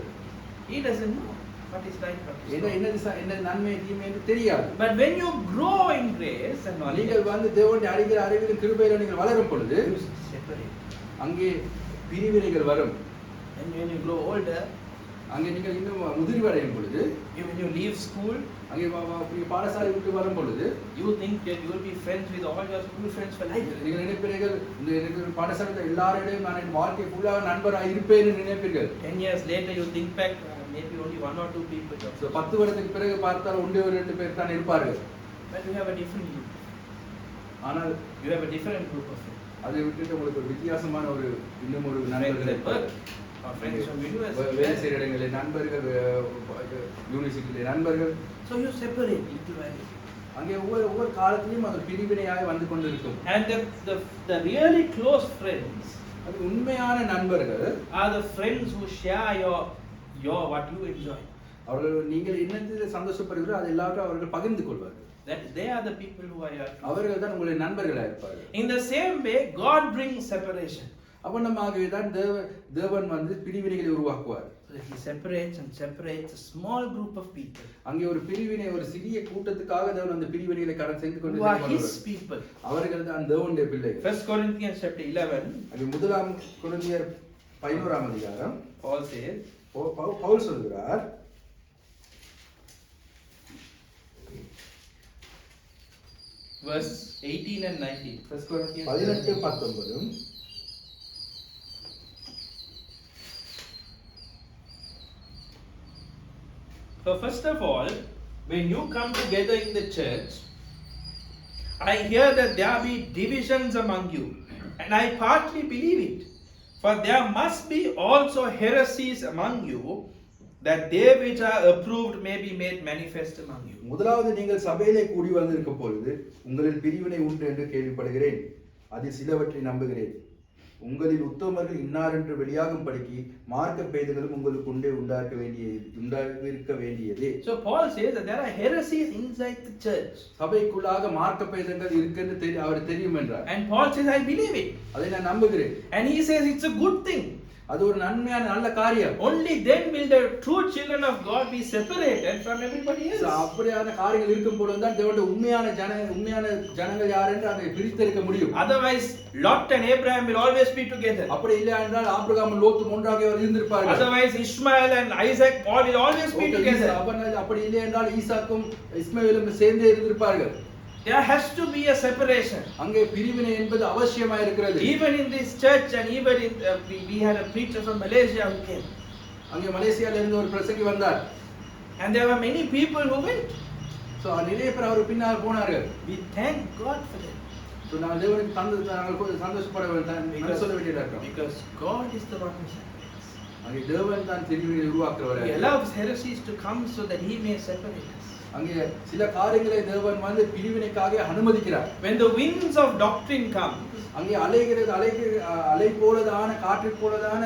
He doesn't know what is right, what is wrong. என்ன நன்மை தீமை என்று தெரியாது. But when you grow in grace and knowledge, நீங்கள் வந்து தேவனுடைய அறிவிலும் கிருபையிலும் நீங்கள் வளரும் பொழுது you separate. அங்கே பிரிவினைகள் வரும். And when you grow older, அங்கே நீங்கள் இன்னும் முதிர்வடையும் பொழுது when you leave school, அங்கே பாடசாலை விட்டு வரும் பொழுது you think that you will be friends with all your school friends for life. நீங்கள் நினைப்பீர்கள் இந்த எனக்கு பாடசாலையில் எல்லாரிடையும் நான் என் வாழ்க்கை ஃபுல்லாக நண்பராக இருப்பேன் என்று நினைப்பீர்கள். 10 years later you think back, maybe only 1 or 2 people. So 10 வருடத்துக்கு பிறகு பார்த்தால் ஒன்றே ஒரு 2 பேர் தான் இருப்பார்கள். But you have a different group. ஆனால் You have a different group of friends. அதை விட்டுட்டு உங்களுக்கு ஒரு வித்தியாசமான ஒரு இன்னும் ஒரு Friends நண்பர்கள் at இருப்பார்கள். work, or friends from வேலை university. செய்கிற இடங்களில் நண்பர்கள், யூனிவர்சிட்டியிலே நண்பர்கள். So you separate little by little. அங்கே ஒவ்வொரு காலத்திலும் அது பிரிவினையாக வந்து கொண்டிருக்கும். And the really close friends அது உண்மையான நண்பர்கள் are the friends who share your what you enjoy. அவர்கள் நீங்கள் என்னத்தில் சந்தோஷப்படுகிறோ அது எல்லாவற்றையும் அவர்கள் பகிர்ந்து கொள்வார்கள். That they are the people who are your close. அவர்கள் தான் உங்களுடைய நண்பர்களாக இருப்பார்கள். In the same way, God brings separation. அவனமாகவே தான் தேவன் வந்து பிரிவினைகளை உருவாக்குவார். So He separates a small group of people அங்கே ஒரு பிரிவினை, ஒரு சிறிய கூட்டத்துக்காக தேவன் அந்த பிரிவினைகளை கடந்து சென்று கொண்டு who are His people. அவர்கள் தான் தேவனுடைய பிள்ளைகள். 1 Corinthians chapter 11, அது 1 கொரிந்தியர் 11 அதிகாரம் Paul says, பவுல் சொல்கிறார், verse 18 and 19. 1 Corinthians 18 19. So first of all, when you come together in the church, I hear that there be divisions among you, and I partly believe it. For there must be also heresies among you, that they which are approved may be made manifest among you. முதலாவது நீங்கள் சபையிலே கூடி வந்திருக்கும் பொழுது உங்களில் பிரிவினை உண்டு என்று கேள்விப்படுகிறேன். அதில் சிலவற்றை நம்புகிறேன். உங்களில் உத்தமர்கள் இன்னார் என்று வெளியாகும்படிக்கு மார்க்க பேதங்களும் உங்களுக்கு உண்டாயிருக்க வேண்டியதே. So Paul says that there are heresies inside the church. சபைக்குள்ளாக மார்க்க பேதங்கள் இருக்குன்னு அவர் தெரியும் என்றார். And Paul says, I believe it. அதை நான் நம்புகிறேன். And he says it's a good thing. அது ஒரு நன்மையான நல்ல காரியம். Only then will the true children of God be separated from everybody else. அப்படியான காரியங்கள் இருக்கும் பொழுது தான் தேவனுடைய உண்மையான ஜனங்கள் யார் என்று அதை பிரித்தெடுக்க முடியும். Otherwise Lot and Abraham will always be together. அப்படி இல்லை என்றால் ஆபிரகாம் லோத்தும் ஒன்றாக இருந்திருப்பார்கள். Otherwise Ishmael and Isaac all will always be together. அப்படி இல்லை என்றால் ஈசாக்கும் இஸ்மாவேலும் சேர்ந்தே இருந்திருப்பார்கள். There has to be a separation. அங்கே பிரிவினை என்பது அவசியமாக இருக்கிறது. Even in this church and even in we had a preacher from Malaysia who came. அங்கே மலேசியால இருந்து ஒரு பிரசங்கி வந்தார். And there were many people who went. So நிறைய பேர் அவர் பின்னால் போனார்கள். We thank God for that. So நான் தேவனுக்கு நாங்கள் சந்தோஷப்பட வேண்டும் சொல்ல வேண்டியதா இருக்கும். Because God is the one who separates. அங்கே தேவன் தான் பிரிவினை உருவாக்குறவர். He allows heresies to come so that He may separate us. அங்கே சில காரியங்களை தேவன் வந்து பிரிவினைக்காக அனுமதிக்கிறார். When the winds of doctrine come, அங்கே அலை போலதான காற்று போலதான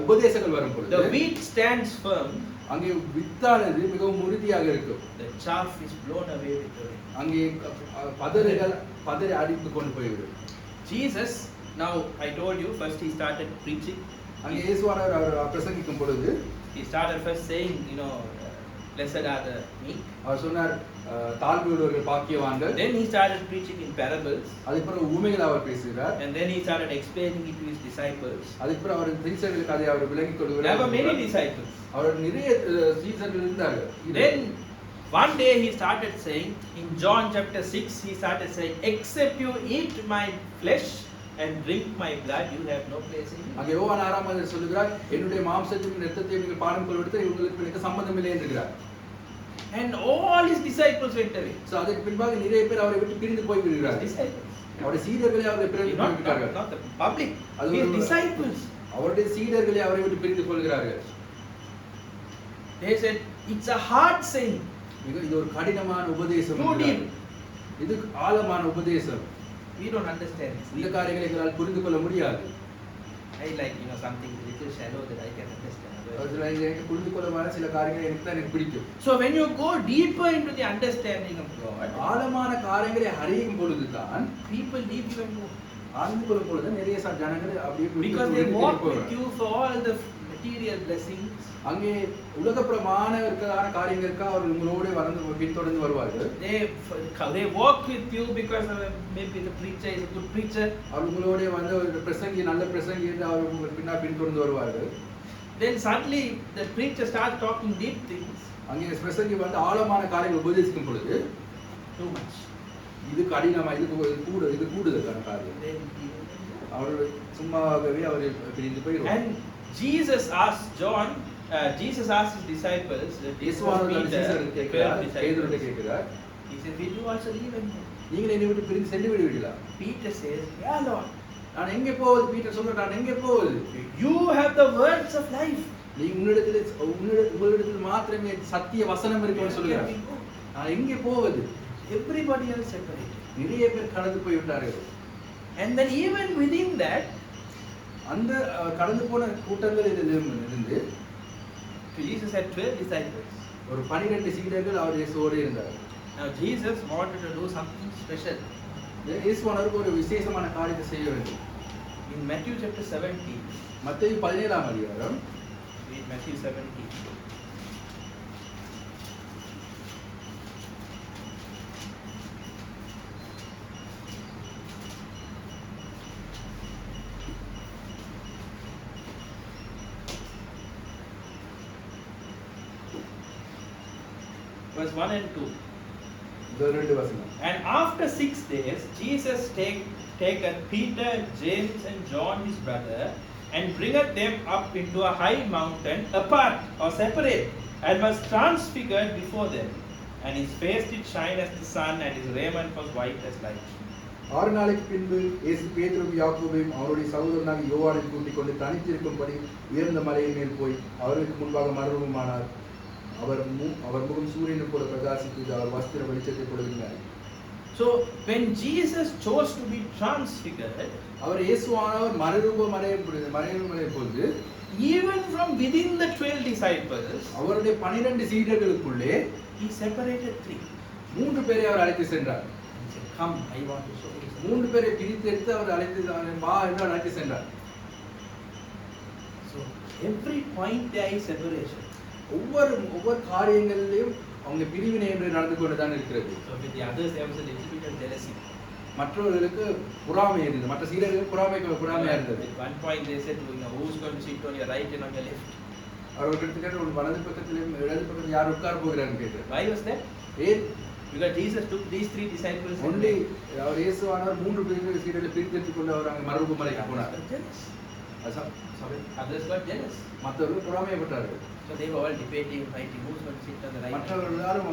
உபதேசங்கள் வரும் பொழுது the wheat stands firm. அங்கே வித்தானது மிகவும் உறுதியாக இருக்கும். The chaff is blown away with the wind. அங்கே பதறி அடித்து கொண்டு போய்விடும். Jesus, now I told you, first He started preaching. அங்கே இயேசுவானவர் அவர் பிரசங்கிக்கும் பொழுது He started first saying, blessed are the meek. அவர் சொன்னார் தாழ்மையுள்ளவர்கள் பாக்கியவான்கள். Then He started preaching in parables. அதுக்கப்புறம் உவமைகளை அவர் பேசுகிறார். And then He started explaining it to His disciples. அதுக்கப்புறம் அவர் சீசர்களுக்கு அதை அவர் விளக்கிக் கொள்கிறார். There were many disciples. அவர் நிறைய சீசர்கள் இருந்தார்கள். Then one day He started saying, in John chapter 6, He started saying, except you eat my flesh and drink my blood, you have no place in me. அங்கே யோவான் 6ஆம் அதிகாரத்தில் சொல்கிறார், என்னுடைய மாம்சத்தையும் இரத்தத்தையும் நீங்கள் பானம் கொள்வதற்கு உங்களுக்கு சம்பந்தம் இல்லை என்கிறார். And all His disciples went away. So அதுக்கு பின்பாக நிறைய பேர் அவரை விட்டு பிரிந்து போய் விடுகிறார்கள். Disciples. அவருடைய சீடர்களே அவரை பிரிந்து போய் விட்டார்கள். Not the public. His disciples. அவருடைய சீடர்களே அவரை விட்டு பிரிந்து கொள்கிறார்கள். They said, it's a hard saying. இது ஒரு கடினமான உபதேசம். Too deep. இது ஆழமான உபதேசம். We don't understand. இந்த காரியங்களை எங்களால் புரிந்து கொள்ள முடியாது. I like something little shallow that I can understand. புரிந்து கொள்ளமான சில காரியங்கள் எனக்கு பிடிக்கும். So when you go deeper into the understanding of God, ஆழமான காரியங்களை அறியும் பொழுதுதான் people leave you and go. ஆழ்ந்து கொள்ளும் பொழுது நிறைய ஜனங்கள் அப்படியே Because they walk with you for all the material blessings. அங்கே உலகப்பிரமாண இருக்கிறதான காரியங்களுக்கு அவர் உங்களோட வந்து பின்தொடர்ந்து வருவார்கள். They walk with you because maybe the preacher is a good preacher. அவர் உங்களோட வந்து ஒரு பிரசங்கி நல்ல பிரசங்கி என்று அவர் உங்களுக்கு பின்தொடர்ந்து வருவார்கள். Then suddenly the preacher starts talking deep things. அங்கே பிரசங்கி வந்து ஆழமான காரியங்களை உபதேசிக்கும் பொழுது Too much. இது கடினமா இது கூடுதலான காரியம். அவர் சும்மாவே அவர் பிரிந்து போயிடுவார். And Jesus asked John, Jesus asked his disciples, கேட்கிறார். He said, "Will you also leave him?" நீங்கள் என்னை விட்டு பிரிந்து சென்று விடுவீர்களா? Peter says, "Yeah, Lord." நான் எங்கே போவது? பீட்டர் சொல்றார், நான் எங்கே போவது? You have the words of life. நீ உங்களிடத்தில் மாத்திரமே சத்திய வசனம் இருக்குன்னு சொல்லுகிறார். நான் எங்கே போவது? Everybody else separated. நிறைய பேர் கடந்து போய் விட்டார்கள். And then even within that, அந்த கடந்து போன கூட்டங்கள் இருந்து Jesus had 12 disciples. ஒரு 12 சீடர்கள் அவர் இயேசுவோடு இருந்தார்கள். Now Jesus wanted to do something special. இயேசுவானவருக்கு ஒரு விசேஷமான காரியத்தை செய்ய வேண்டும். In Matthew chapter 17, மத்தேயு 17ஆம் அதிகாரம், read Matthew 17. Verse 1 and 2. இந்த ரெண்டு வசனம். And after 6 days, Jesus taken Peter, James, and John his brother, and bringeth them up into a high mountain, apart or separate, and was transfigured before them. And his face did shine as the sun, and his raiment was white as light. 6 நாளைக்கு பின்பு இயேசு பேதுருவையும் யாக்கோபையும் அவருடைய சகோதரனாகிய யோவானையும் கூட்டிக் கொண்டு தனித்திருக்கும்படி உயர்ந்த மலையின் மேல் போய் அவர்களுக்கு முன்பாக மறுரூபமானார். அவர் முகம் சூரியனை போல பிரகாசித்தது, அவர் வஸ்திர வெளிச்சத்தை கொடுத்தார். So when Jesus chose to be transfigured, அவர் இயேசுவானவர் மறுரூபமடைய பொழுது, even from within the 12 disciples, அவருடைய 12 சீடர்களுக்குள்ளே he separated 3. 3 பேரை அவர் அழைத்து சென்றார். He said, "Come, I want to show you." 3 பேரை பிரித்தெடுத்து அவர் வா என்று அழைத்து சென்றார். So every point there is separation. ஒவ்வொரு காரியங்களிலும் அவங்க பிரிவினை என்று நடந்து கொண்டுதான் இருக்கிறது. So with the others there was a little bit of jealousy. மற்றவர்களுக்கு பொறாமை இருந்தது, மற்ற சீடர்களுக்கு பொறாமையா இருந்தது. At one point they said, "Who's going to sit on your right and on your left?" அவர்கள் கேட்ட ஒரு வலது பக்கத்திலும் இடது பக்கத்தில் யார் உட்கார போகிறார்கள் கேட்டார். Why was that? ஏன்? Because Jesus took these 3 disciples only அவர் இயேசுவானவர் 3 பேரை சீடர்களை பிரித்தெடுத்துக் கொண்டு அவர் அங்கே மறுரூபமலைக்கு போனார். Others got jealous. மற்றவர்கள் பொறாமைப்பட்டார்கள். So they were all debating, fighting, who's going to sit on the right. மற்றவர்கள் எல்லாரும்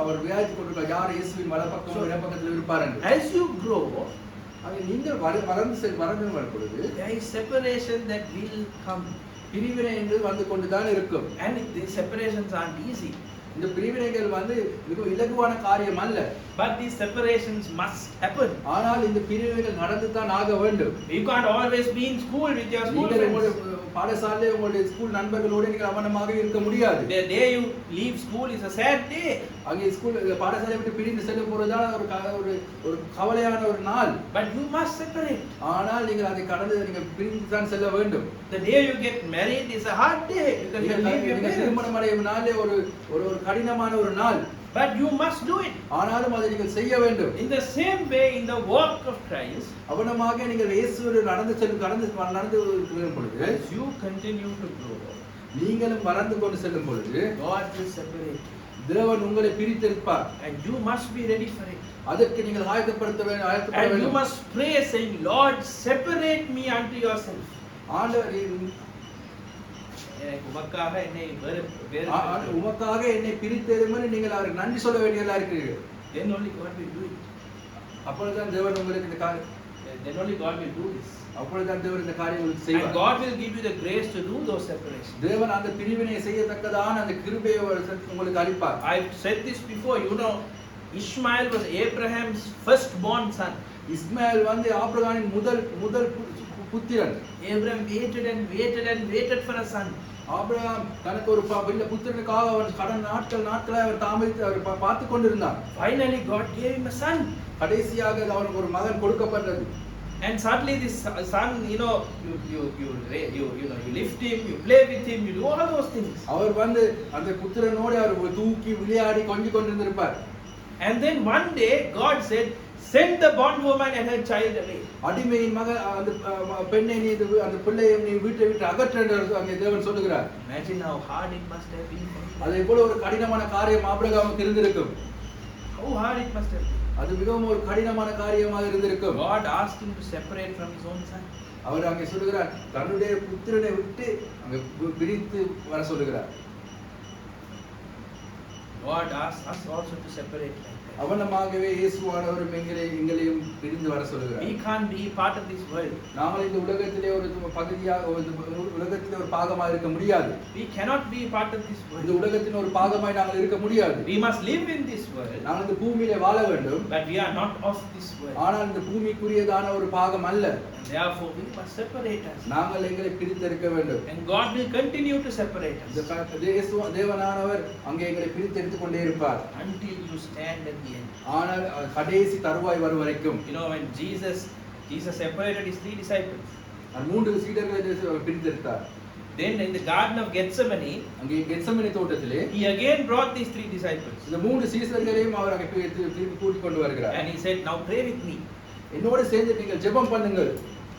அவர் வியாதித்துக் கொண்டிருப்பார், யார் இயேசுவின் வலப்பக்கம் இடப்பக்கத்தில் இருப்பார் என்று. As you grow, நீங்கள் வளர்ந்து வரும்பொழுது there is separation that will come. பிரிவினை என்று வந்து கொண்டுதான் இருக்கும். And these separations aren't easy. இந்த பிரிவினைகள் வந்து மிகவும் இலகுவான காரியம் அல்ல. But these separations must happen. ஆனால் இந்த பிரிவினைகள் நடந்து தான் ஆக வேண்டும். You can't always be in school with your school friends. பாடசாலையிலே உங்களுடைய ஸ்கூல் நண்பர்களோடு நீங்கள் அவனமாக இருக்க முடியாது. The day you leave school is a sad day. அங்கே ஸ்கூல் பாடசாலை விட்டு பிரிந்து செல்ல போறதான ஒரு கவலையான ஒரு நாள். But you must separate. ஆனால் நீங்கள் அதை கடந்து நீங்கள் பிரிந்து தான் செல்ல வேண்டும். The day you get married is a hard day because you leave your parents. திருமணம் அடையும் நாளே ஒரு கடினமான ஒரு நாள். But you must do it. ஆனாலும் அதை நீங்கள் செய்ய வேண்டும். In the same way, in the walk of Christ, அவனமாக நீங்கள் இயேசுவோடு நடந்து செல்லும் பொழுது, as you continue to grow, நீங்களும் வளர்ந்து கொண்டு செல்லும் பொழுது, God will separate you. தேவன் உங்களை பிரித்தெடுப்பார். And you must be ready for it. அதற்கு நீங்கள் ஆயத்தப்பட வேண்டும். And you must pray saying, "Lord, separate me unto yourself." ஆண்டவரே, உமக்காக என்னை பிரித்தெடுமனு நீங்கள் அவருக்கு நன்றி சொல்ல வேண்டியதா இருக்கிறீர்கள். Then only God will do it. அப்பொழுதுதான் தேவன் உங்களுக்கு இந்த காரியம் Then only God will do this. அப்பொழுதுதான் தேவன் இந்த காரியங்களை And செய்வார். God will give you the grace to do those separations. தேவன் அந்த பிரிவினை செய்யத்தக்கதான அந்த கிருபையை உங்களுக்கு அளிப்பார். I've said this before. Ishmael was Abraham's firstborn son. Ismail வந்து ஆபிரகாமின் முதல் புத்திரன். Abraham waited and waited and waited for a son. Abraham தனக்கு ஒரு புத்திரனுக்காக அவன் கடன் நாட்களாக அவர் தாமதித்து அவர் பார்த்து கொண்டிருந்தார். Finally God gave him a son. கடைசியாக அவனுக்கு ஒரு மகன் கொடுக்கப்பட்டது. And suddenly this son, you know, you lift him, you play with him, you do all those things. அவர் வந்து அந்த புத்திரனோடு அவர் தூக்கி விளையாடி கொஞ்சி கொண்டிருந்திருப்பார். And then one day God said, send the bondwoman and her child away. அடிமையின் மக அந்த பெண்ணை நீ அந்த பிள்ளையை நீ வீட்டை விட்டு அகற்று என்று அங்கே தேவன் சொல்லுகிறார். Imagine how hard it must have been for him. அது எவ்வளவு ஒரு கடினமான காரியம் ஆபிரகாமுக்கு இருந்திருக்கும். How hard it must have been. அது மிகவும் ஒரு கடினமான காரியமாக இருந்திருக்கும். God asked him to separate from his own son. அவர் அங்கே சொல்லுகிறார் தன்னுடைய புத்திரனை விட்டு அங்கே பிரித்து வர சொல்லுகிறார். God asked us also to separate like that. அவனமாகவே இயேசுவானவரும் எங்களையும் பிரிந்து வர சொல்லுகிறார். We can't be part of this world. நாங்கள் இந்த உலகத்திலே ஒரு பகுதியாக உலகத்திலே ஒரு பாகமாக இருக்க முடியாது. We cannot be part of this இந்த world. உலகத்தின் ஒரு பாகமாய் நாங்கள் இருக்க முடியாது. We must live in this world. நாங்கள் இந்த பூமியிலே வாழ வேண்டும். But we are not of this world. ஆனால் இந்த பூமிக்குரியதான ஒரு பாகம் அல்ல. And therefore we must separate us. நாங்கள் எங்களை பிரித்தெடுக்க வேண்டும். And God will continue to separate us தேவனானவர் அங்கே எங்களை பிரித்தெடுத்துக் கொண்டே இருப்பார். until you stand at the end. ஆனால் கடைசி தருவாய் வரும் வரைக்கும். You know, when Jesus separated his 3 disciples. அந்த 3 சீடர்களை பிரித்தெடுத்தார். Then in the garden of Gethsemane, அங்கே கெத்செமனே தோட்டத்திலே he again brought these 3 disciples. இந்த 3 சீடர்களையும் அவர் அங்கே திருப்பி கூட்டிக் கொண்டு வருகிறார். And he said, now pray with me. என்னோடு சேர்ந்து நீங்கள் ஜெபம் பண்ணுங்கள்.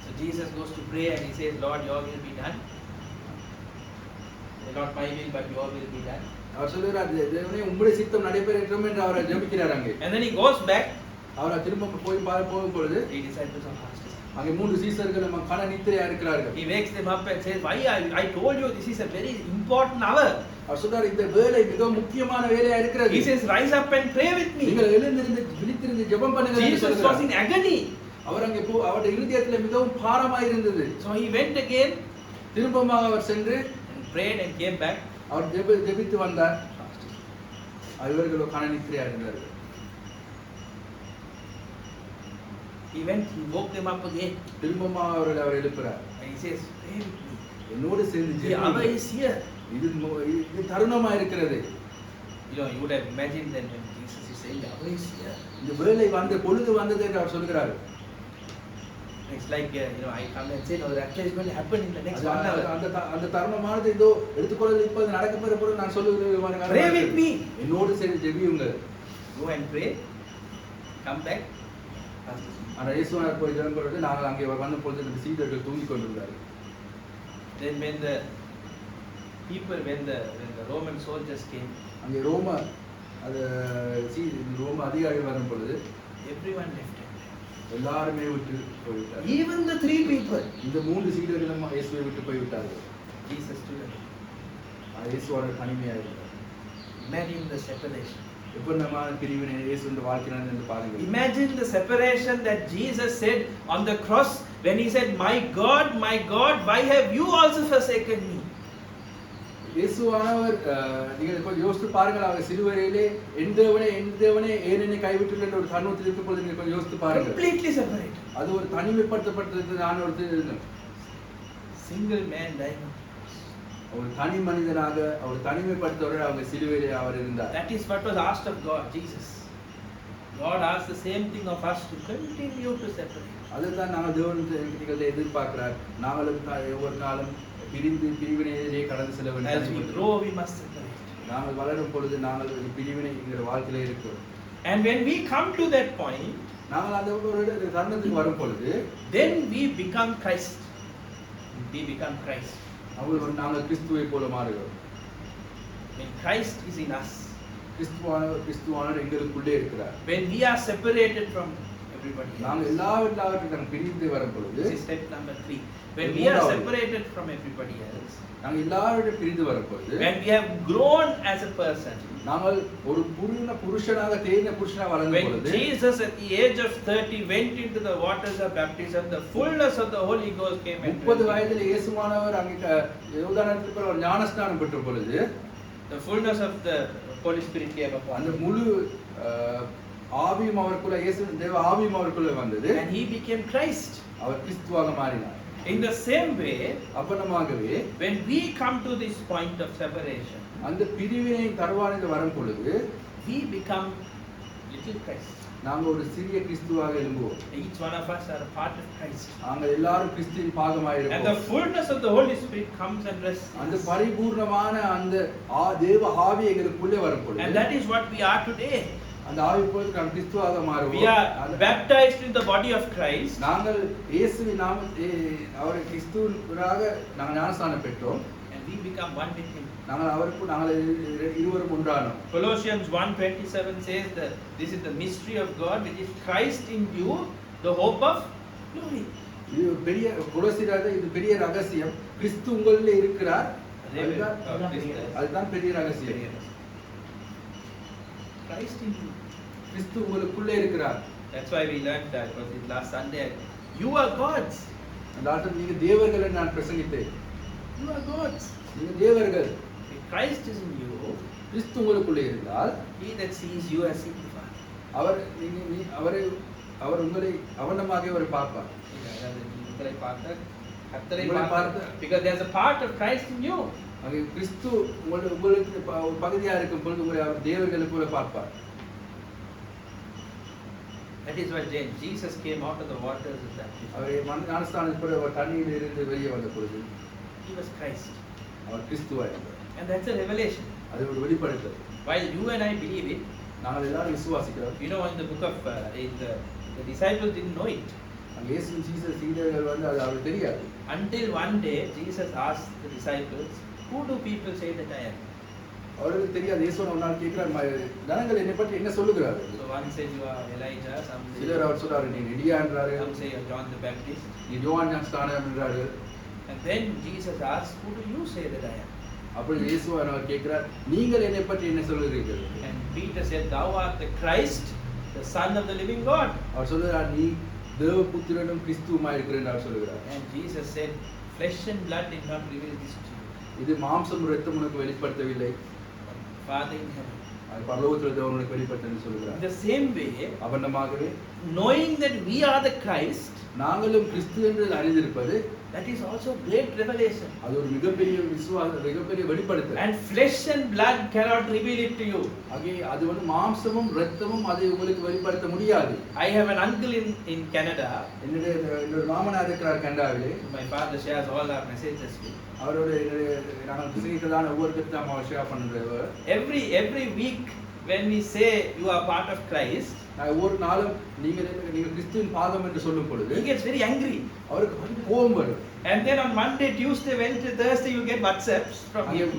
So Jesus goes to pray and he says, Lord, your will be done. Not my will, but your will be done. அவர் சொல்றார் தேவனே உம்முடைய சித்தம் நடைபெறட்டும் என்று அவர் ஜெபிக்கிறார் அங்கே. And then he goes back. அவர் திரும்ப போகும் பொழுது 3 disciples are fast. அங்கே 3 சீடர்கள் கன நித்திரையா இருக்கிறார்கள். He wakes them up and says, why I told you this is a very important hour. அவர் சொல்றார் இந்த வேலை மிக முக்கியமான வேலையா இருக்கிறது. He says, rise up and pray with me. நீங்கள் எழுந்திருந்து விழித்திருந்து ஜெபம் பண்ணுங்கள் என்று Jesus was சொல்றார். in agony. அவர் அங்கே அவருடைய இருதயத்திலே மிகவும் பாரமாய் இருந்தது. So he went again திரும்பமாக அவர் சென்று and prayed and came back. அவர் ஜெபித்து வந்தார். இவர்களோ கன நித்திரையா இருந்தார்கள். He went, he woke them up again. திரும்பமாக our எழுப்புறார். And he says, pray with me. என்னோடு சேர்ந்து The hour ஜெபியுங்கள். is here. இது தருணமா இருக்கிறது. You know, you would have imagined that when Jesus is saying, the hour is here. இந்த வேளை வந்த பொழுது வந்தது என்று அவர் சொல்கிறார். It's like, you know, I come and say, no, that is going to happen in the next 1 hour. அந்த தருணமானது இதோ எடுத்துக்கொள்வது இப்போது நடக்க போகிற பொழுது நான் சொல்லுகிறேன். Pray with me. என்னோடு சேர்ந்து ஜெபியுங்கள். Go and pray. Come back. ஆனால் இயேசுவானவர் போய் ஜெபம் பண்ணுறது நாங்கள் அங்கே வந்த பொழுது இந்த சீடர்கள் தூங்கிக் கொண்டிருந்தார்கள். Then when the people, when the Roman soldiers came, அங்கே ரோம அதிகாரிகள் வரும் பொழுது everyone left him. எல்லாருமே விட்டு போய்விட்டார்கள். Even the 3 people. இந்த 3 சீடர்களும் இயேசுவை விட்டு போய்விட்டார்கள். Jesus stood alone. இயேசுவானவர் தனிமையாக இருந்தார். Imagine the separation. எப்படிமான பிரிவினை இயேசுவின் வாழ்க்கையினால் என்று பாருங்கள். Imagine the separation that Jesus said on the cross when he said, my God, why have you also forsaken me? இயேசுவானவர் நீங்கள் கொஞ்சம் யோசித்து பாருங்கள். அவர் சிலுவையிலே என் தேவனே ஏன் என்னை கைவிட்டீர்கள் என்ற ஒரு தருணத்தில் இருக்கும் பொழுது நீங்கள் கொஞ்சம் யோசித்து பாருங்கள். Completely separated. அது ஒரு தனிமைப்படுத்தப்பட்டது. நான் ஒரு Single man dying. ஒரு தனி மனிதனாக அவர் தனிமைப்படுத்தவர் அவங்க சிலுவையிலே அவர் இருந்தார். That is what was asked of God, Jesus. God asked the same thing of us to continue to separate. அதுதான் நாங்கள் தேவன் எதிர்பார்க்கிறார். நாங்களும் ஒவ்வொரு நாளும் பிரிவினையிலே கடந்து செல்ல வேண்டும். As we grow, we must separate. நாங்கள் வளரும் பொழுது நாங்கள் பிரிவினை என்கிற வாழ்க்கையிலே இருக்கிறோம். And when we come to that point, நாங்கள் அந்த ஒரு தருணத்துக்கு வரும் பொழுது then we become Christ. We become Christ. நாங்கள் கிறிஸ்துவை போல மாறுகிறோம். When Christ is in us, கிறிஸ்துவானவர் எங்களுக்குள்ளே இருக்கிறார். when we are separated from everybody else, நாங்கள் எல்லாவற்றையும் பிரிந்து வரும் பொழுது this is step number 3. When we are separated from everybody else, நாங்கள் எல்லாவற்றையும் பிரிந்து வரும் பொழுது when we have grown as a person, நாங்கள் ஒரு புருஷனாக தேர்ந்த புருஷனாக வளரும் when பொழுது Jesus at the age of 30 went into the waters of baptism, the fullness of the Holy Ghost came into 30 him. வயதில் இயேசுவானவர் அங்கே யோர்தானத்தில் ஒரு ஞானஸ்நானம் பெற்ற பொழுது The fullness of the Holy Spirit came upon அந்த him. முழு ஆவியும் அவருக்குள்ள தேவ ஆவியும் அவருக்குள்ள வந்தது. And he became Christ. அவர் கிறிஸ்துவாக மாறினார். In the same way, அப்பனமாகவே when we come to this point of separation, அந்த பிரிவினை தருவானில் வரும் பொழுது we become little Christ. நாங்க ஒரு சிறிய கிறிஸ்துவாக எழும்புவோம். Each one of us are a part of Christ. நாங்கள் எல்லாரும் கிறிஸ்துவின் பாகமாக And the இருப்போம். fullness of the Holy Spirit comes and rests. அந்த பரிபூர்ணமான அந்த தேவ ஆவி எங்களுக்குள்ளே And வரும்பொழுது that is what we are today. அந்த ஆவி பொழுது நாம் கிறிஸ்துவாக We மாறுவோம். are baptized in the body of Christ. நாங்கள் இயேசுவின் அவரை கிறிஸ்துவாக நாங்கள் ஞானஸ்நானம் பெற்றோம். And we become one with Him. நாங்கள் இருவரும் ஒன்றானோம். Colossians 1:27 says that this is the mystery of God, which is Christ in you, the hope of glory. இது ஒரு பெரிய கொலோசியராக இது பெரிய ரகசியம். கிறிஸ்து உங்களிலே இருக்கிறார். அதுதான் பெரிய ரகசியம். Christ in you. கிறிஸ்து உங்களுக்குள்ளே இருக்கிறார். That's why we learned that was it last Sunday. You are gods. Doctor நீங்க தேவர்கள் என்று நான் பிரசங்கித்தேன். You are gods. நீங்க தேவர்கள். If Christ is in you, கிறிஸ்து உங்களுக்குள்ளே இருந்தால் he that sees you as seen the Father. அவர் உங்களை அவனமாக அவர் பார்ப்பார். உங்களை பார்த்த கர்த்தரை உங்களை பார்த்த பார்த்த because there's a part of Christ in you. அங்கே கிறிஸ்து உங்களுக்கு ஒரு பகுதியா இருக்கும் பொழுது உங்களை அவர் தேவர்களை போல பார்ப்பார். That is why Jesus came out of the waters of baptism. அவர் ஞானஸ்நானத்தில் அவர் தண்ணீரில் இருந்து வெளியே வந்த பொழுது He was Christ. அவர் கிறிஸ்துவா இருந்தார். And that's a revelation. அது ஒரு வெளிப்படுத்தல். While you and I believe it, நாங்கள் எல்லாரும் விசுவாசிக்கிறோம். you know, in the book of the disciples didn't know it அங்கே இயேசு சீடர்கள் வந்து அது அவருக்கு தெரியாது. until one day Jesus asked the disciples, who do people say that I am? அவருக்கு தெரியாது. இயேசு ஒரு நாள் கேட்கிறார், ஜனங்கள் என்னை பற்றி என்ன சொல்லுகிறார்கள்? So one said you are Elijah, some say சிலர் அவர் சொல்றாரு நீ எலியான்றாரு, some say you are John the Baptist. நீ யோவான் ஞானஸ்நானம் என்றாரு. And then Jesus asked, who do you say that I am? அப்படி இயேசு அவர் கேட்கிறார், நீங்கள் என்னை பற்றி என்ன சொல்லுகிறீர்கள்? And Peter said, thou art the Christ, the Son of the living God. அவர் சொல்றார், நீ தேவபுத்திரனும் கிறிஸ்துவுமாய் இருக்கிறேன் என்று அவர் சொல்கிறார். And Jesus said, flesh and blood did not reveal this to you, இது மாம்சம் இரத்தம் உனக்கு வெளிப்படுத்தவில்லை, Father in heaven. அது பரலோகத்தில் தேவன் உனக்கு வெளிப்படுத்தன்னு சொல்கிறார். In the same way, அவனமாகவே knowing that we are the Christ, நாங்களும் கிறிஸ்து என்று அறிந்திருப்பது that is also great revelation. அது ஒரு மிகப்பெரிய மிகப்பெரிய வெளிப்படுத்தல். And flesh and blood cannot reveal it to you. ஆகவே அது வந்து மாம்சமும் இரத்தமும் அதை உங்களுக்கு வெளிப்படுத்த முடியாது. I have an uncle in Canada. என்னுடைய மாமனார் இருக்கிறார் கனடாவிலே. My father shares all our messages with. அவரோட நாங்கள் பிரசங்கிக்கிறதான ஒவ்வொரு கிறிஸ்தவ அவர் share பண்ணுறவர். Every week when we say you are part of Christ, நான் ஒவ்வொரு நாளும் நீங்கள் கிறிஸ்துவின் பாகம் என்று சொல்லும் பொழுது he gets very angry. அவருக்கு கோபம் வரும். And then on Monday, Tuesday, Wednesday, Thursday you get WhatsApps from him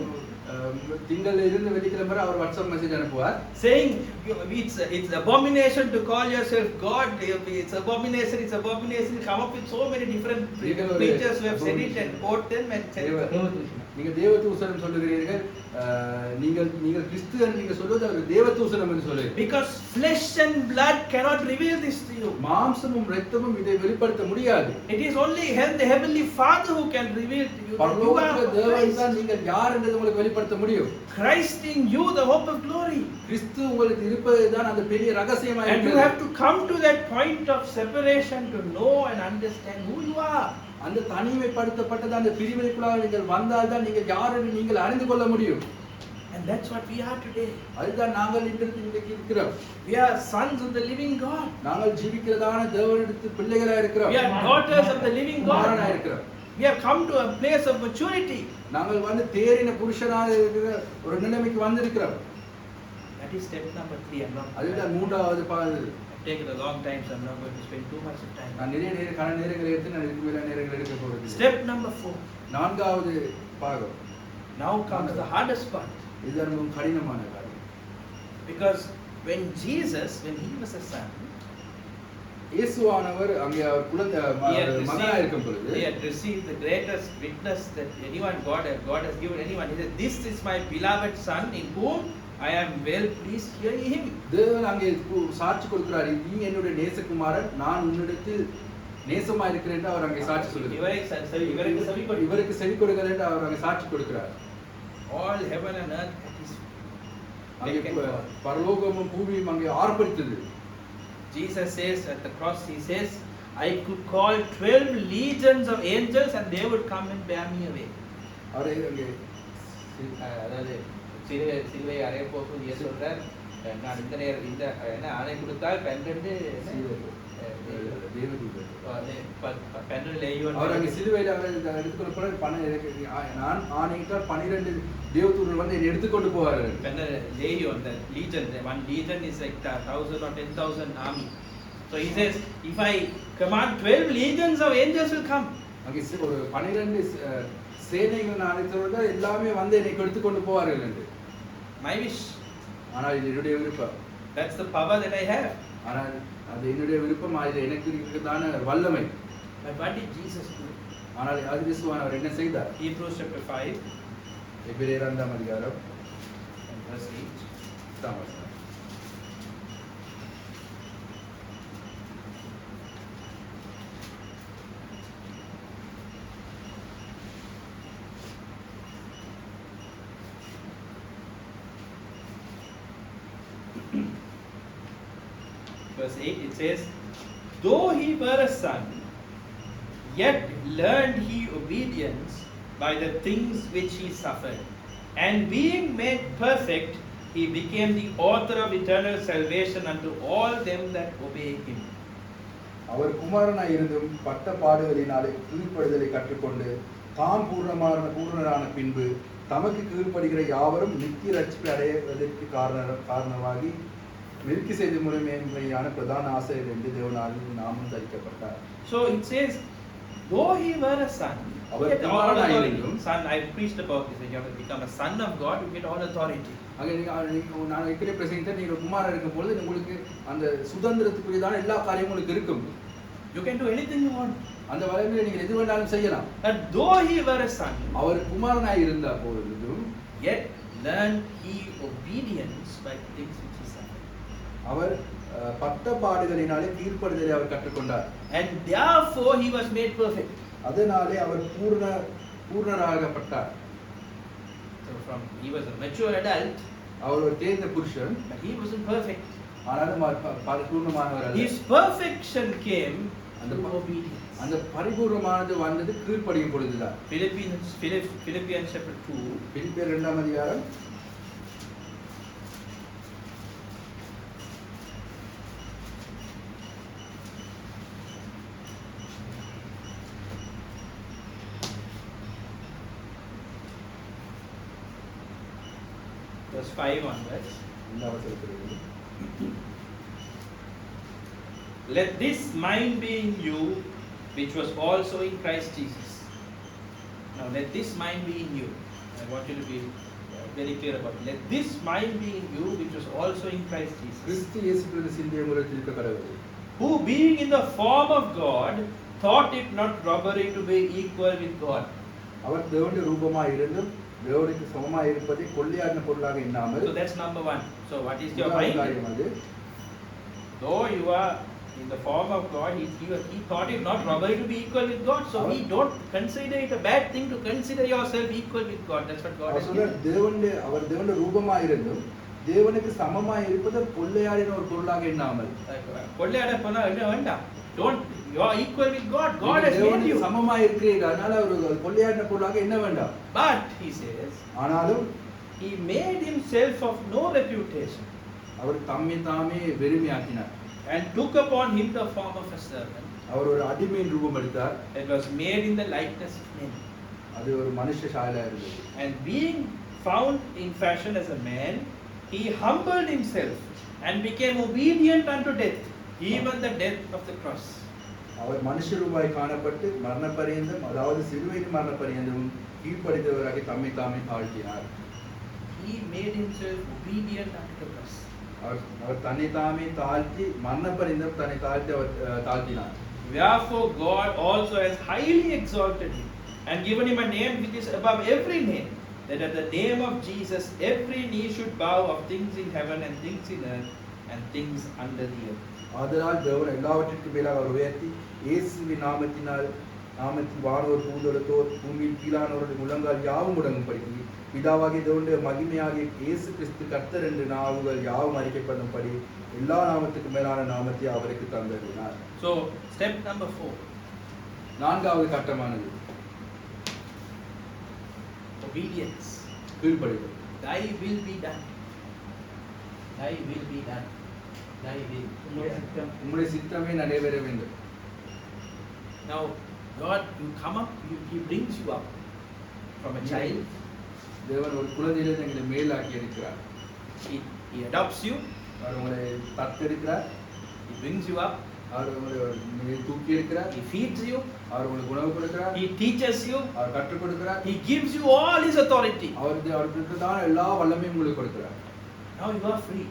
திங்கள்ல இருந்து வெள்ளிக்கிழமை அவர் வாட்ஸ்அப் மெசேஜ் அனுப்புவார் saying it's abomination to call yourself God. It's abomination. Come up with so many different preachers who have said it and quote them and said it. நீங்கள் தேவதூசனம் சொல்லுகிறீர்கள், நீங்கள் கிறிஸ்து என்று நீங்கள் சொல்வது அவர் தேவதூசனம் என்று சொல்லுங்கள். Because flesh and blood cannot reveal this to you. மாம்சமும் இரத்தமும் இதை வெளிப்படுத்த முடியாது. It is only the heavenly Father who can reveal to you. பரலோகத்திலே தேவன் தான் நீங்கள் யார் என்று உங்களுக்கு வெளிப்படுத்த முடியும். Christ in you, the hope of glory. கிறிஸ்து உங்களுக்கு இருப்பதுதான் அந்த பெரிய ரகசியமாக And you have to come to that point of separation to know and understand who you are. அந்த தனிமைப்படுத்தப்பட்டது அந்த பிரிவினைக்குள்ளாக நீங்கள் வந்தால் தான் நீங்கள் யார் என்று நீங்கள் அறிந்து கொள்ள முடியும். And that's what we are today. அதுதான் நாங்கள் இன்றைக்கு இருக்கிறோம். We are sons of the living God. நாங்கள் ஜீவிக்கிறதான தேவனிடத்து பிள்ளைகளா இருக்கிறோம். We are daughters of the living God. குமாரனா இருக்கிறோம். We have come to a place of maturity. நாங்கள் வந்து தேறின புருஷனாக இருக்கிற ஒரு நிலைமைக்கு வந்திருக்கிறோம். That is step number 3. அதுதான் மூன்றாவது பாதை. Taken a long time, so I'm not going to spend too much of time. நான் நிறைய நேரங்களை எடுத்து நான் இதுக்கு மேல நேரங்கள் எடுக்க போறது. Step number 4. நான்காவது பாகம். Now comes the hardest part. இது ரொம்ப கடினமான காரியம். Because when he was a son, இயேசுவானவர் அங்கே அவர் குழந்தை மகனாக இருக்கும் பொழுது he had received the greatest witness that anyone God has given anyone. He said, "This is my beloved son in whom I am well pleased, hear him." தேவன் அங்கே சாட்சி கொடுக்கிறார், நீ என்னுடைய நேசகுமாரன், நான் உன்னிடத்தில் நேசமா இருக்கிறேன் என்று அவர் அங்கே சாட்சி சொல்கிறார். இவருக்கு செவி கொடுங்கள் என்று அவர் அங்கே சாட்சி கொடுக்கிறார். All heaven and earth at his அங்கே பரலோகமும் பூமியும் அங்கே ஆர்ப்பரித்தது. Jesus says at the cross, he says, I could call 12 legions of angels and they would come and bear me away. அவரே அங்கே அதாவது சிலுவை அறைய போகும் இயேசு சொல்றார், நான் இந்த நேரம் இந்த என்ன ஆணை கொடுத்தால் 12 அவர் அங்கே சிலுவையில் அவர் எடுத்துக்கொண்டு போன பணம் நான் ஆணையிட்டால் 12 தேவதூதர்கள் வந்து என்னை எடுத்துக்கொண்டு போவார்கள். Legion, the legion, one legion is like 1,000 or 10,000 army. So he says, if I command 12 legions of angels will come. அங்கே ஒரு 12 சேனைகள் நான் அழைத்தவர்கள் எல்லாமே வந்து என்னை எடுத்துக்கொண்டு போவார்கள் என்று. My wish. ஆனால் இது என்னுடைய விருப்பம். That's the power that I have. ஆனால் அது என்னுடைய விருப்பம், அது எனக்கு இருக்கிறதான வல்லமை. But what did Jesus do? ஆனால் அது கிறிஸ்துவானவர் என்ன செய்தார்? Hebrews chapter 5 எபிரேயர் 2 அதிகாரம் and verse 8. Thomas Verse 8 it says, though he were a son, yet learned he obedience by the things which he suffered. And being made perfect, he became the author of eternal salvation unto all them that obey him. அவர் குமாரனாய் இருந்தும் பட்ட பாடுகளினாலே கீழ்ப்படுதலை கற்றுக்கொண்டு தாம் பூர்ணரான பின்பு தமக்கு கீழ்ப்படுகிற யாவரும் நித்திய ரட்சிப்பை அடைவதற்கு காரணமாகி மெல்கிசேதேக்கு முறைமையான பிரதான ஆசிரியர் என்று தேவனால் நாமம் தரிக்கப்பட்டார். So it says, though he were a son, our he had all குமாரனாய் authority. இருந்தும் Son, I preached about this. When you have to become a son of God, you get all authority. அங்கே நான் வைக்கிற பிரசங்கிட்ட நீங்கள் குமாரன் இருக்கும் பொழுது உங்களுக்கு அந்த சுதந்திரத்துக்குரியதான எல்லா காரியமும் உங்களுக்கு இருக்கும். You can do anything you want. அந்த வகையில் நீங்கள் எது வேண்டாலும் செய்யலாம். But though he were a son, அவர் குமாரனாய் இருந்த பொழுதும் yet learned he obedience by things which he suffered. அவர் பட்ட பாடுகளினாலே கீழ்ப்படுதலை அவர் கற்றுக்கொண்டார். And therefore he was made perfect. அதனாலே அவர் பூர்ணராகப்பட்டார். So from he was a mature adult, அவர் ஒரு தேர்ந்த புருஷன், but he wasn't perfect. ஆனாலும் பரிபூர்ணமானவர் அல்ல. His perfection came through obedience. அந்த பரிபூர்ணமானது வந்தது கீழ்ப்படியும் பொழுதுதான். Philippians chapter 2 பிலிப்பியர் 2 அதிகாரம் verse 5 onwards. Let this mind be in you, which was also in Christ Jesus. Now let this mind be in you. I want you to be very clear about it. Let this mind be in you, which was also in Christ Jesus. கிறிஸ்து இயேசுவின் சிந்தையை உங்களுக்கு இருக்க கடவுள். Who being in the form of God, thought it not robbery to be equal with God. அவர் தேவனுடைய ரூபமாய் இருந்தும் தேவனுக்கு சமமாய் இருப்பதை கொள்ளையாடின பொருளாக எண்ணாமல். So that's number one. So what is your mind? Though you are in the form of God, he thought it not robbery to be equal with God. So we don't consider it a bad thing to consider yourself equal with God. That's what God has given. அவர் தேவனுடைய ரூபமாய் இருந்தும் தேவனுக்கு சமமாய் இருப்பதை கொள்ளையாடின ஒரு பொருளாக எண்ணாமல். கொள்ளையாட போனா என்ன வேண்டாம். Don't, you are equal with God. God has made you. சமமாய் இருக்கிறீர்கள். அதனால ஒரு கொள்ளையாடின பொருளாக என்ன வேண்டாம். But he says, ஆனாலும் he made himself of no reputation. அவர் தம்மை தாமே வெறுமையாக்கினார். And took upon him the form of a servant. அவர் ஒரு அடிமையின் ரூபம் எடுத்தார். It was made in the likeness of men. அது ஒரு மனுஷ சாயலா இருந்தது. And being found in fashion as a man, he humbled himself and became obedient unto death, even the death of the cross. அவர் மனுஷ ரூபாய் காணப்பட்டு மரண பரியந்தம், அதாவது சிலுவையின் மரண பரியந்தம் கீழ்ப்படிந்தவராக தம்மை தாமே தாழ்த்தினார். He made himself obedient unto the cross. அவர் தன்னை தாமே தாழ்த்தி மரண பரியந்தம் தன்னை தாழ்த்தி அவர் தாழ்த்தினார். Wherefore God also has highly exalted him and given him a name which is above every name, that at the name of Jesus every knee should bow of things in heaven and things in earth and things under the earth. ஆதலால் தேவன் எல்லாவற்றிற்கும் மேலாக அவர் உயர்த்தி இயேசுவின் நாமத்தில் வானோர் பூந்தொடத்தோர் பூமியில் கீழானோருடைய முழங்கால் யாவும் முடங்கும்படி பிதாவாகிய தேவனுடைய மகிமையாகிய இயேசு கிறிஸ்து கர்த்தர் என்று நாவுகள் யாவும் அறிக்கைப்படும்படி எல்லா நாமத்துக்கும் மேலான நாமத்தை அவருக்கு தந்தருளினார். So step number 4. நான்காவது கட்டமானது obedience. கீழ்ப்படிதல். Thy will be done. Thy will be done. Thy will. உம்முடைய சித்தம். உம்முடைய சித்தமே நடைபெற வேண்டும். Now, God, you come up, He brings you up from a child. தேவன் ஒரு குழந்தையிலிருந்து எங்களை மேலாக்கி இருக்கிறார். He adopts you. அவர் உங்களை தத்தெடுக்கிறார். He brings you up. அவர் உங்களை தூக்கி இருக்கிறார். He feeds you. அவர் உங்களுக்கு உணவு கொடுக்கிறார். He teaches you. அவர் கற்றுக் கொடுக்கிறார். He gives you all His authority. அவருக்கு தான் எல்லா வல்லமையும் உங்களுக்கு கொடுக்கிறார். Now you are free.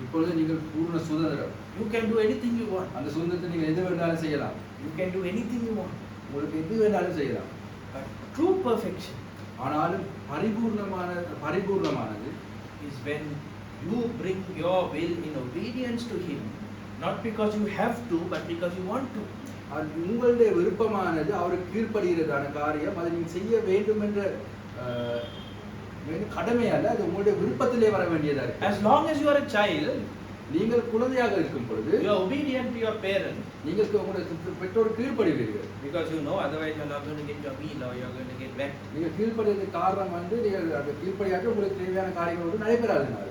இப்பொழுது நீங்கள் பூர்ண சுதந்திரம். You can do anything you want. அந்த சுதந்திரத்தை நீங்கள் எது வேணாலும் செய்யலாம். You can do anything you want. உங்களுக்கு எது வேணாலும் செய்யலாம். But true perfection ஆனாலும் பரிபூர்ணமானது is when you bring your will in obedience to Him, not because you have to, but because you want to. அது உங்களுடைய விருப்பமானது அவருக்கு கீழ்ப்படுகிறதான காரியம், அதை நீங்கள் செய்ய வேண்டும் என்ற கடமை அல்ல, அது உங்களுடைய விருப்பத்திலே வர வேண்டியதா இருக்கு. As long as you are a child, நீங்கள் குழந்தையாக இருக்கும் பொழுது you are obedient to your parents. நீங்கள் உங்களுடைய பெற்றோர் கீழ்ப்படுவீர்கள். Because you know, otherwise you are not going to get your meal or you are going to get wet. நீங்கள் கீழ்ப்படுவதற்கு காரணம் நீங்கள் அந்த கீழ்ப்படியாக உங்களுக்கு தேவையான காரியங்கள் நடைபெறாதனால.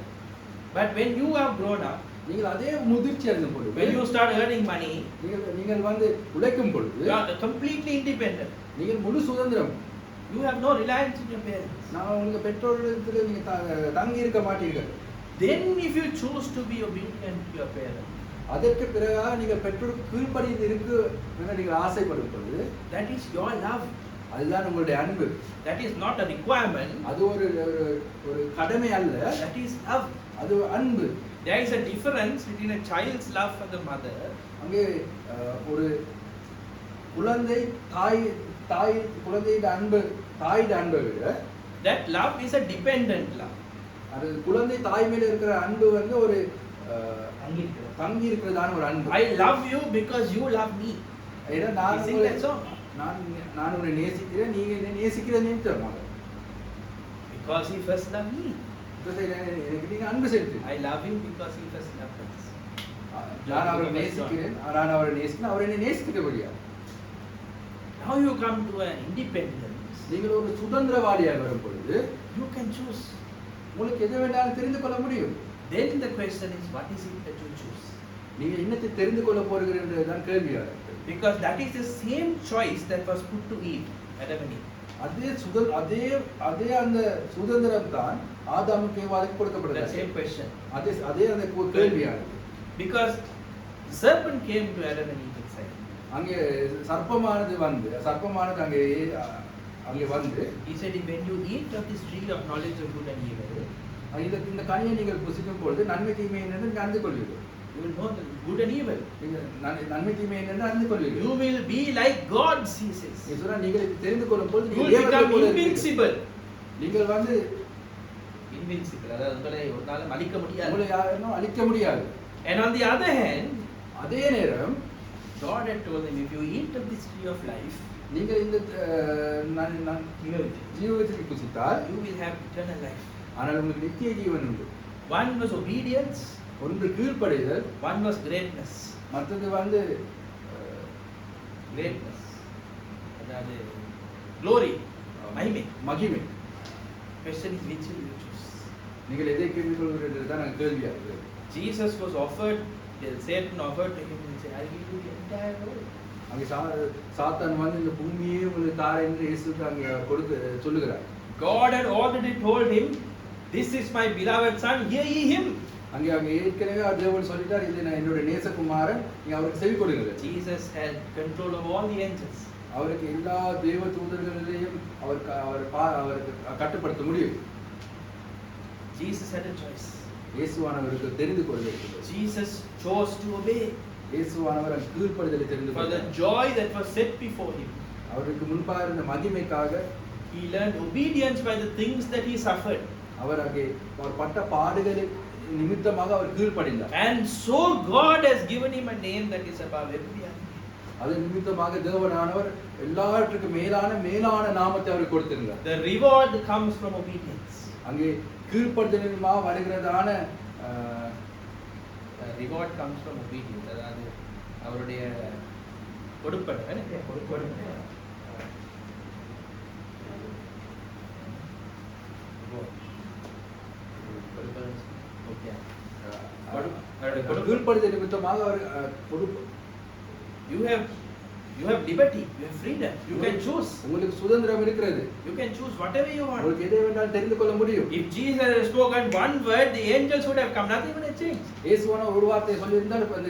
But when you have grown up, நீங்கள் அதே முதிர்ச்சி அடைந்த பொழுது, when you start earning money, நீங்கள் உழைக்கும் பொழுது you are completely independent. நீங்கள் முழு சுதந்திரம். You have no reliance on your parents. நான் உங்க பெற்றோர்களுக்கு நீங்க தங்கி இருக்க மாட்டீர்கள். Then if you choose to be obedient to your parents, அதற்கு பிறகு நீங்கள் பெற்றோருக்கு கீழ்ப்படி இருக்கு என நீங்கள் ஆசைப்படும் பொழுது, that is your love. அதுதான் உங்களுடைய அன்பு. That is not a requirement. அது ஒரு கடமை அல்ல. That is love. அது அன்பு. There is a difference between a child's love for the mother. அங்கே ஒரு குழந்தை குழந்தையின் அன்பு தாயின் அன்பை விட, that love is a dependent love. அது குழந்தை தாய் மேல இருக்கிற அன்பு ஒரு தங்கி இருக்கிறதான ஒரு அன்பு. I love you because you love me. ஏன்னா நான் உன்னை நேசிக்கிறேன், நீங்க என்னை நேசிக்கிறேன்னு சொல்லுவாங்க. Because he first loved me. எனக்கு நீங்க அன்பு செலுத்து. I love him because he first loved us. நான் அவரை நேசிக்கிறேன், அவர் என்னை நேசிக்கிறபடியா. Now you come to an independence. நீங்கள் ஒரு சுதந்திரவாதியாக வரும் பொழுது, you can choose. உங்களுக்கு எது வேண்டாலும் தெரிந்து கொள்ள முடியும். Then the question is, what is it that you choose? நீங்க என்னத்தை தெரிந்து கொள்ள போகிறீங்கன்றதுதான் கேள்வியா இருக்கு. Because that is the same choice that was put to Eve, Adam and Eve. அதே அந்த சுதந்திரம் தான் ஆதாமுக்கு ஏவாளுக்கு கொடுக்கப்பட்டது. The same question. அதே அந்த கேள்வியா இருக்கு. Because the serpent came to Adam and Eve and said, அங்கே சர்ப்பமானது அங்கே வந்து he said, when you eat of this tree of knowledge of good and evil, இந்த கனியை நீங்கள் புசிக்கும் பொழுது நன்மை தீமை என்னென்று அறிந்து கொள்வீர்கள். you will know the good and evil. நன்மை தீமை என்னென்று அறிந்து கொள்வீர்கள். You will be like God, he says. நீங்கள் தெரிந்து கொள்ளும் பொழுது you will become invincible. நீங்கள் invincible, அதாவது உங்களை ஒரு நாளும் அழிக்க முடியாது. உங்களை யாரும் அழிக்க முடியாது. And on the other hand, அதே நேரம் God had told them, if you eat of this tree of life, நீங்கள் இந்த ஜீவத்தை புசித்தால் you will have eternal life. ஆனால் உங்களுக்கு நித்திய ஜீவன் உண்டு. One was obedience, ஒன்று கீழ்ப்படிதல், one was greatness. மற்றது greatness, அதாவது glory, மகிமை. Question is, which will you choose? நீங்கள் எதை கேள்விக்கொள்கிறீர்கள் தான் கேள்வியா இருக்கு. Jesus was offered, Satan offered to him and said, I will give you the entire world. அங்கே சாத்தான் இந்த பூமியே உங்களுக்கு தார என்று இயேசு அங்கே சொல்லுகிறார். God had already told him, this is my beloved son, hear ye him. அங்கே ஏற்கனவே தேவன் சொல்லிட்டார், இது நான் என்னோட நேசகுமாரன், நீ அவருக்கு செவி கொடுங்க. Jesus had control of all the angels. அவருக்கு எல்லா தேவ தூதர்களையும் அவர் கட்டுப்படுத்த முடியும். Jesus had a choice. இயேசுவானவருக்கு தெரிந்து கொள்ள. Jesus chose to obey. இயேசுவானவர் கீழ்ப்படிதலை தெரிந்து for the joy that was set before him. அவருக்கு முன்பாக இருந்த மகிமைக்காக he learned obedience by the things that he suffered. அவர் பட்ட பாடுகளை நிமித்தமாக அவர் கீழ்ப்படிந்தார். And so God has given him a name that is above every other. அது நிமித்தமாக தேவனானவர் எல்லாவற்றுக்கும் மேலான நாமத்தை அவருக்கு கொடுத்திருந்தார். The reward comes from obedience. அங்கே கீழ்ப்படிதலினால் வருகிறதான reward comes from obedience. அதாவது அவருடைய கொடுப்பன அவர் கீழ்ப்படிதல் நிமித்தமாக அவர் பொறுப்பு. You have liberty, you have freedom. You can choose. உங்களுக்கு சுதந்திரம் இருக்கிறது. You can choose whatever you want. உங்களுக்கு எதை வேண்டாலும் தெரிந்து கொள்ள முடியும். If Jesus had spoken one word, the angels would have come. Nothing would have changed. இயேசுவான ஒரு வார்த்தையை சொல்லியிருந்தால் அந்த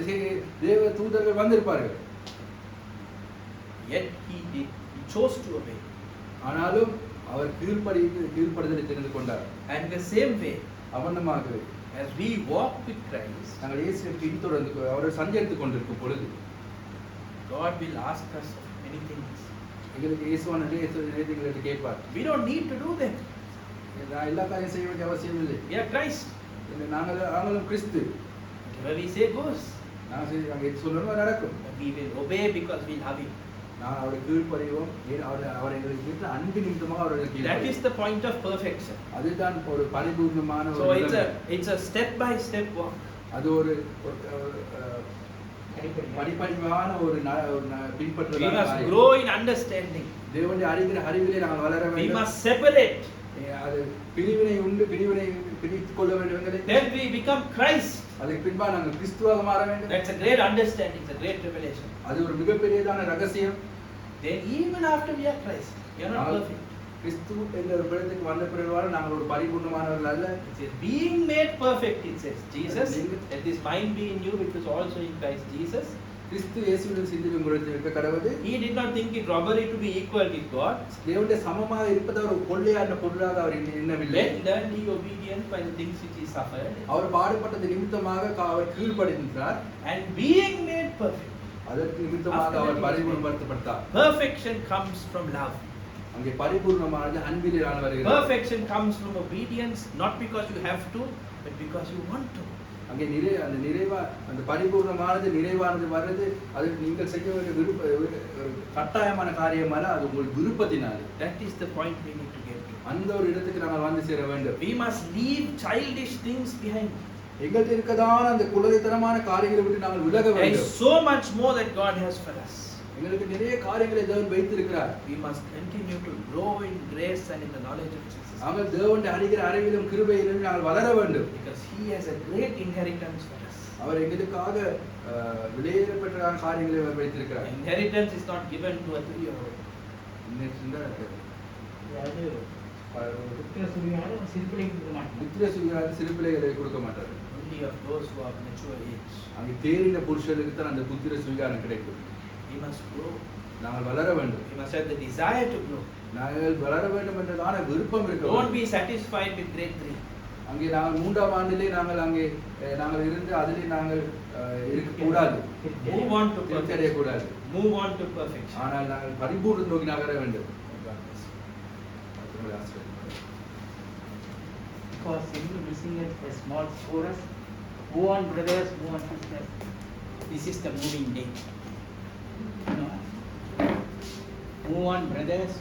தேவ தூதர்கள் வந்திருப்பார்கள். Yet he chose to obey. ஆனாலும் அவர் கீழ்ப்படிதலை தெரிந்து கொண்டார். And in the same way, அவனமாகவே as we walk with Christ, நாங்கள் இயேசுவை பின்தொடர்ந்து அவரை சஞ்சரித்துக் கொண்டிருக்கும் பொழுது God will ask us many things. எங்களுக்கு இயேசுவான நேரத்தை கேட்பார். We don't need to do them. நான் எல்லா காரியம் செய்ய வேண்டிய அவசியம் இல்லை. We are Christ. நாங்களும் கிறிஸ்து. Whatever we say goes. நாங்கள் எது சொல்லணும் நடக்கும். We will obey because we love Him. நான் அவரை கீழ்ப்படிவோம். அவர் எங்களுக்கு இருக்கிற அன்பு நிமித்தமாக அவருக்கு. That is the point of perfection. அதுதான் ஒரு பரிபூர்ணமான So ஒரு it's a step by step walk. அது ஒரு படிப்படியான ஒரு பின்பற்ற. We must grow in understanding. தேவனுடைய அறிவிலே நாங்கள் வளர வேண்டும். We must separate. அது பிரிவினை பிரித்துக் கொள்ள வேண்டும். Then we become Christ. அதுக்கு பின்பா நாங்கள் கிறிஸ்துவாக மாற வேண்டும். That's a great understanding, it's a great revelation. அது ஒரு மிகப்பெரியதான ரகசியம். Then even after we are Christ, we are not perfect. கிறிஸ்து என்ற ஒரு இடத்துக்கு வந்த பிறகு நாங்கள் ஒரு பரிபூர்ணமானவர்கள் அல்ல. It says being made perfect, it says Jesus, let this mind be in you which was also in Christ Jesus. கிறிஸ்து இயேசுவின் சிந்தை உங்களுக்கு இருக்க கடவுது. He did not think it robbery to be equal with God. தேவனுடைய சமமாக இருப்பது ஒரு கொள்ளையான பொருளாக அவர் எண்ணவில்லை. Then he obedient by the things which he suffered. அவர் பாடுபட்டது நிமித்தமாக அவர் கீழ்ப்படிந்தார். And being made perfect. அதற்கு நிமித்தமாக அவர் பரிபூர்ணப்படுத்தப்பட்டார். Perfection comes from love. அங்கே பரிபூர்ணமானது அன்பிலே வருகிறது. Perfection comes from obedience, not because you have to, but because you want to. அங்கே அந்த பரிபூர்ணமானது நிறைவானது வர்றது அது நீங்கள் செய்ய வேண்டிய கட்டாயமான காரியம் அல்ல, அது உங்கள் விருப்பத்தினால. That is the point we need to get to. அந்த ஒரு இடத்துக்கு நாங்கள் வந்து சேர வேண்டும். We must leave childish things behind. எங்களுக்கு இருக்கதான அந்த குழந்தைத்தனமான காரியங்களை விட்டு நாங்கள் விலக There வேண்டும். is so much more that God has for us. எங்களுக்கு நிறைய காரியங்களை தேவன் வைத்திருக்கிறார். We must continue to grow in grace and in the knowledge of Jesus. நாங்கள் தேவனுடைய அறிவிலும் கிருபையிலும் நாங்கள் வளர வேண்டும். Because He has a great inheritance for us. அவர் எங்களுக்காக விலையேறப்பட்ட காரியங்களை அவர் வைத்திருக்கிறார். Inheritance is not given to a 3-year-old. சிறு பிள்ளைகளை கொடுக்க மாட்டார். Only of those who are mature age. அங்கே தேறின புருஷனுக்கு தான் அந்த புத்திர சுவிகாரம் கிடைக்கும். We must grow. நாங்கள் வளர வேண்டும். We must have the desire to grow. நாங்கள் வளர வேண்டும் என்றதான விருப்பம் இருக்க வேண்டும். Don't be satisfied with grade 3. அங்கே நாங்கள் 3ஆம் ஆண்டிலே நாங்கள் இருந்து அதிலே நாங்கள் இருக்க கூடாது. Move on to திருப்தி கூடாது. Move on to perfection. ஆனால் நாங்கள் பரிபூர்ண நோக்கி நகர வேண்டும். Because simply missing a small chorus. Move on, brothers, move on, sisters. This is the moving day. Move on, brothers.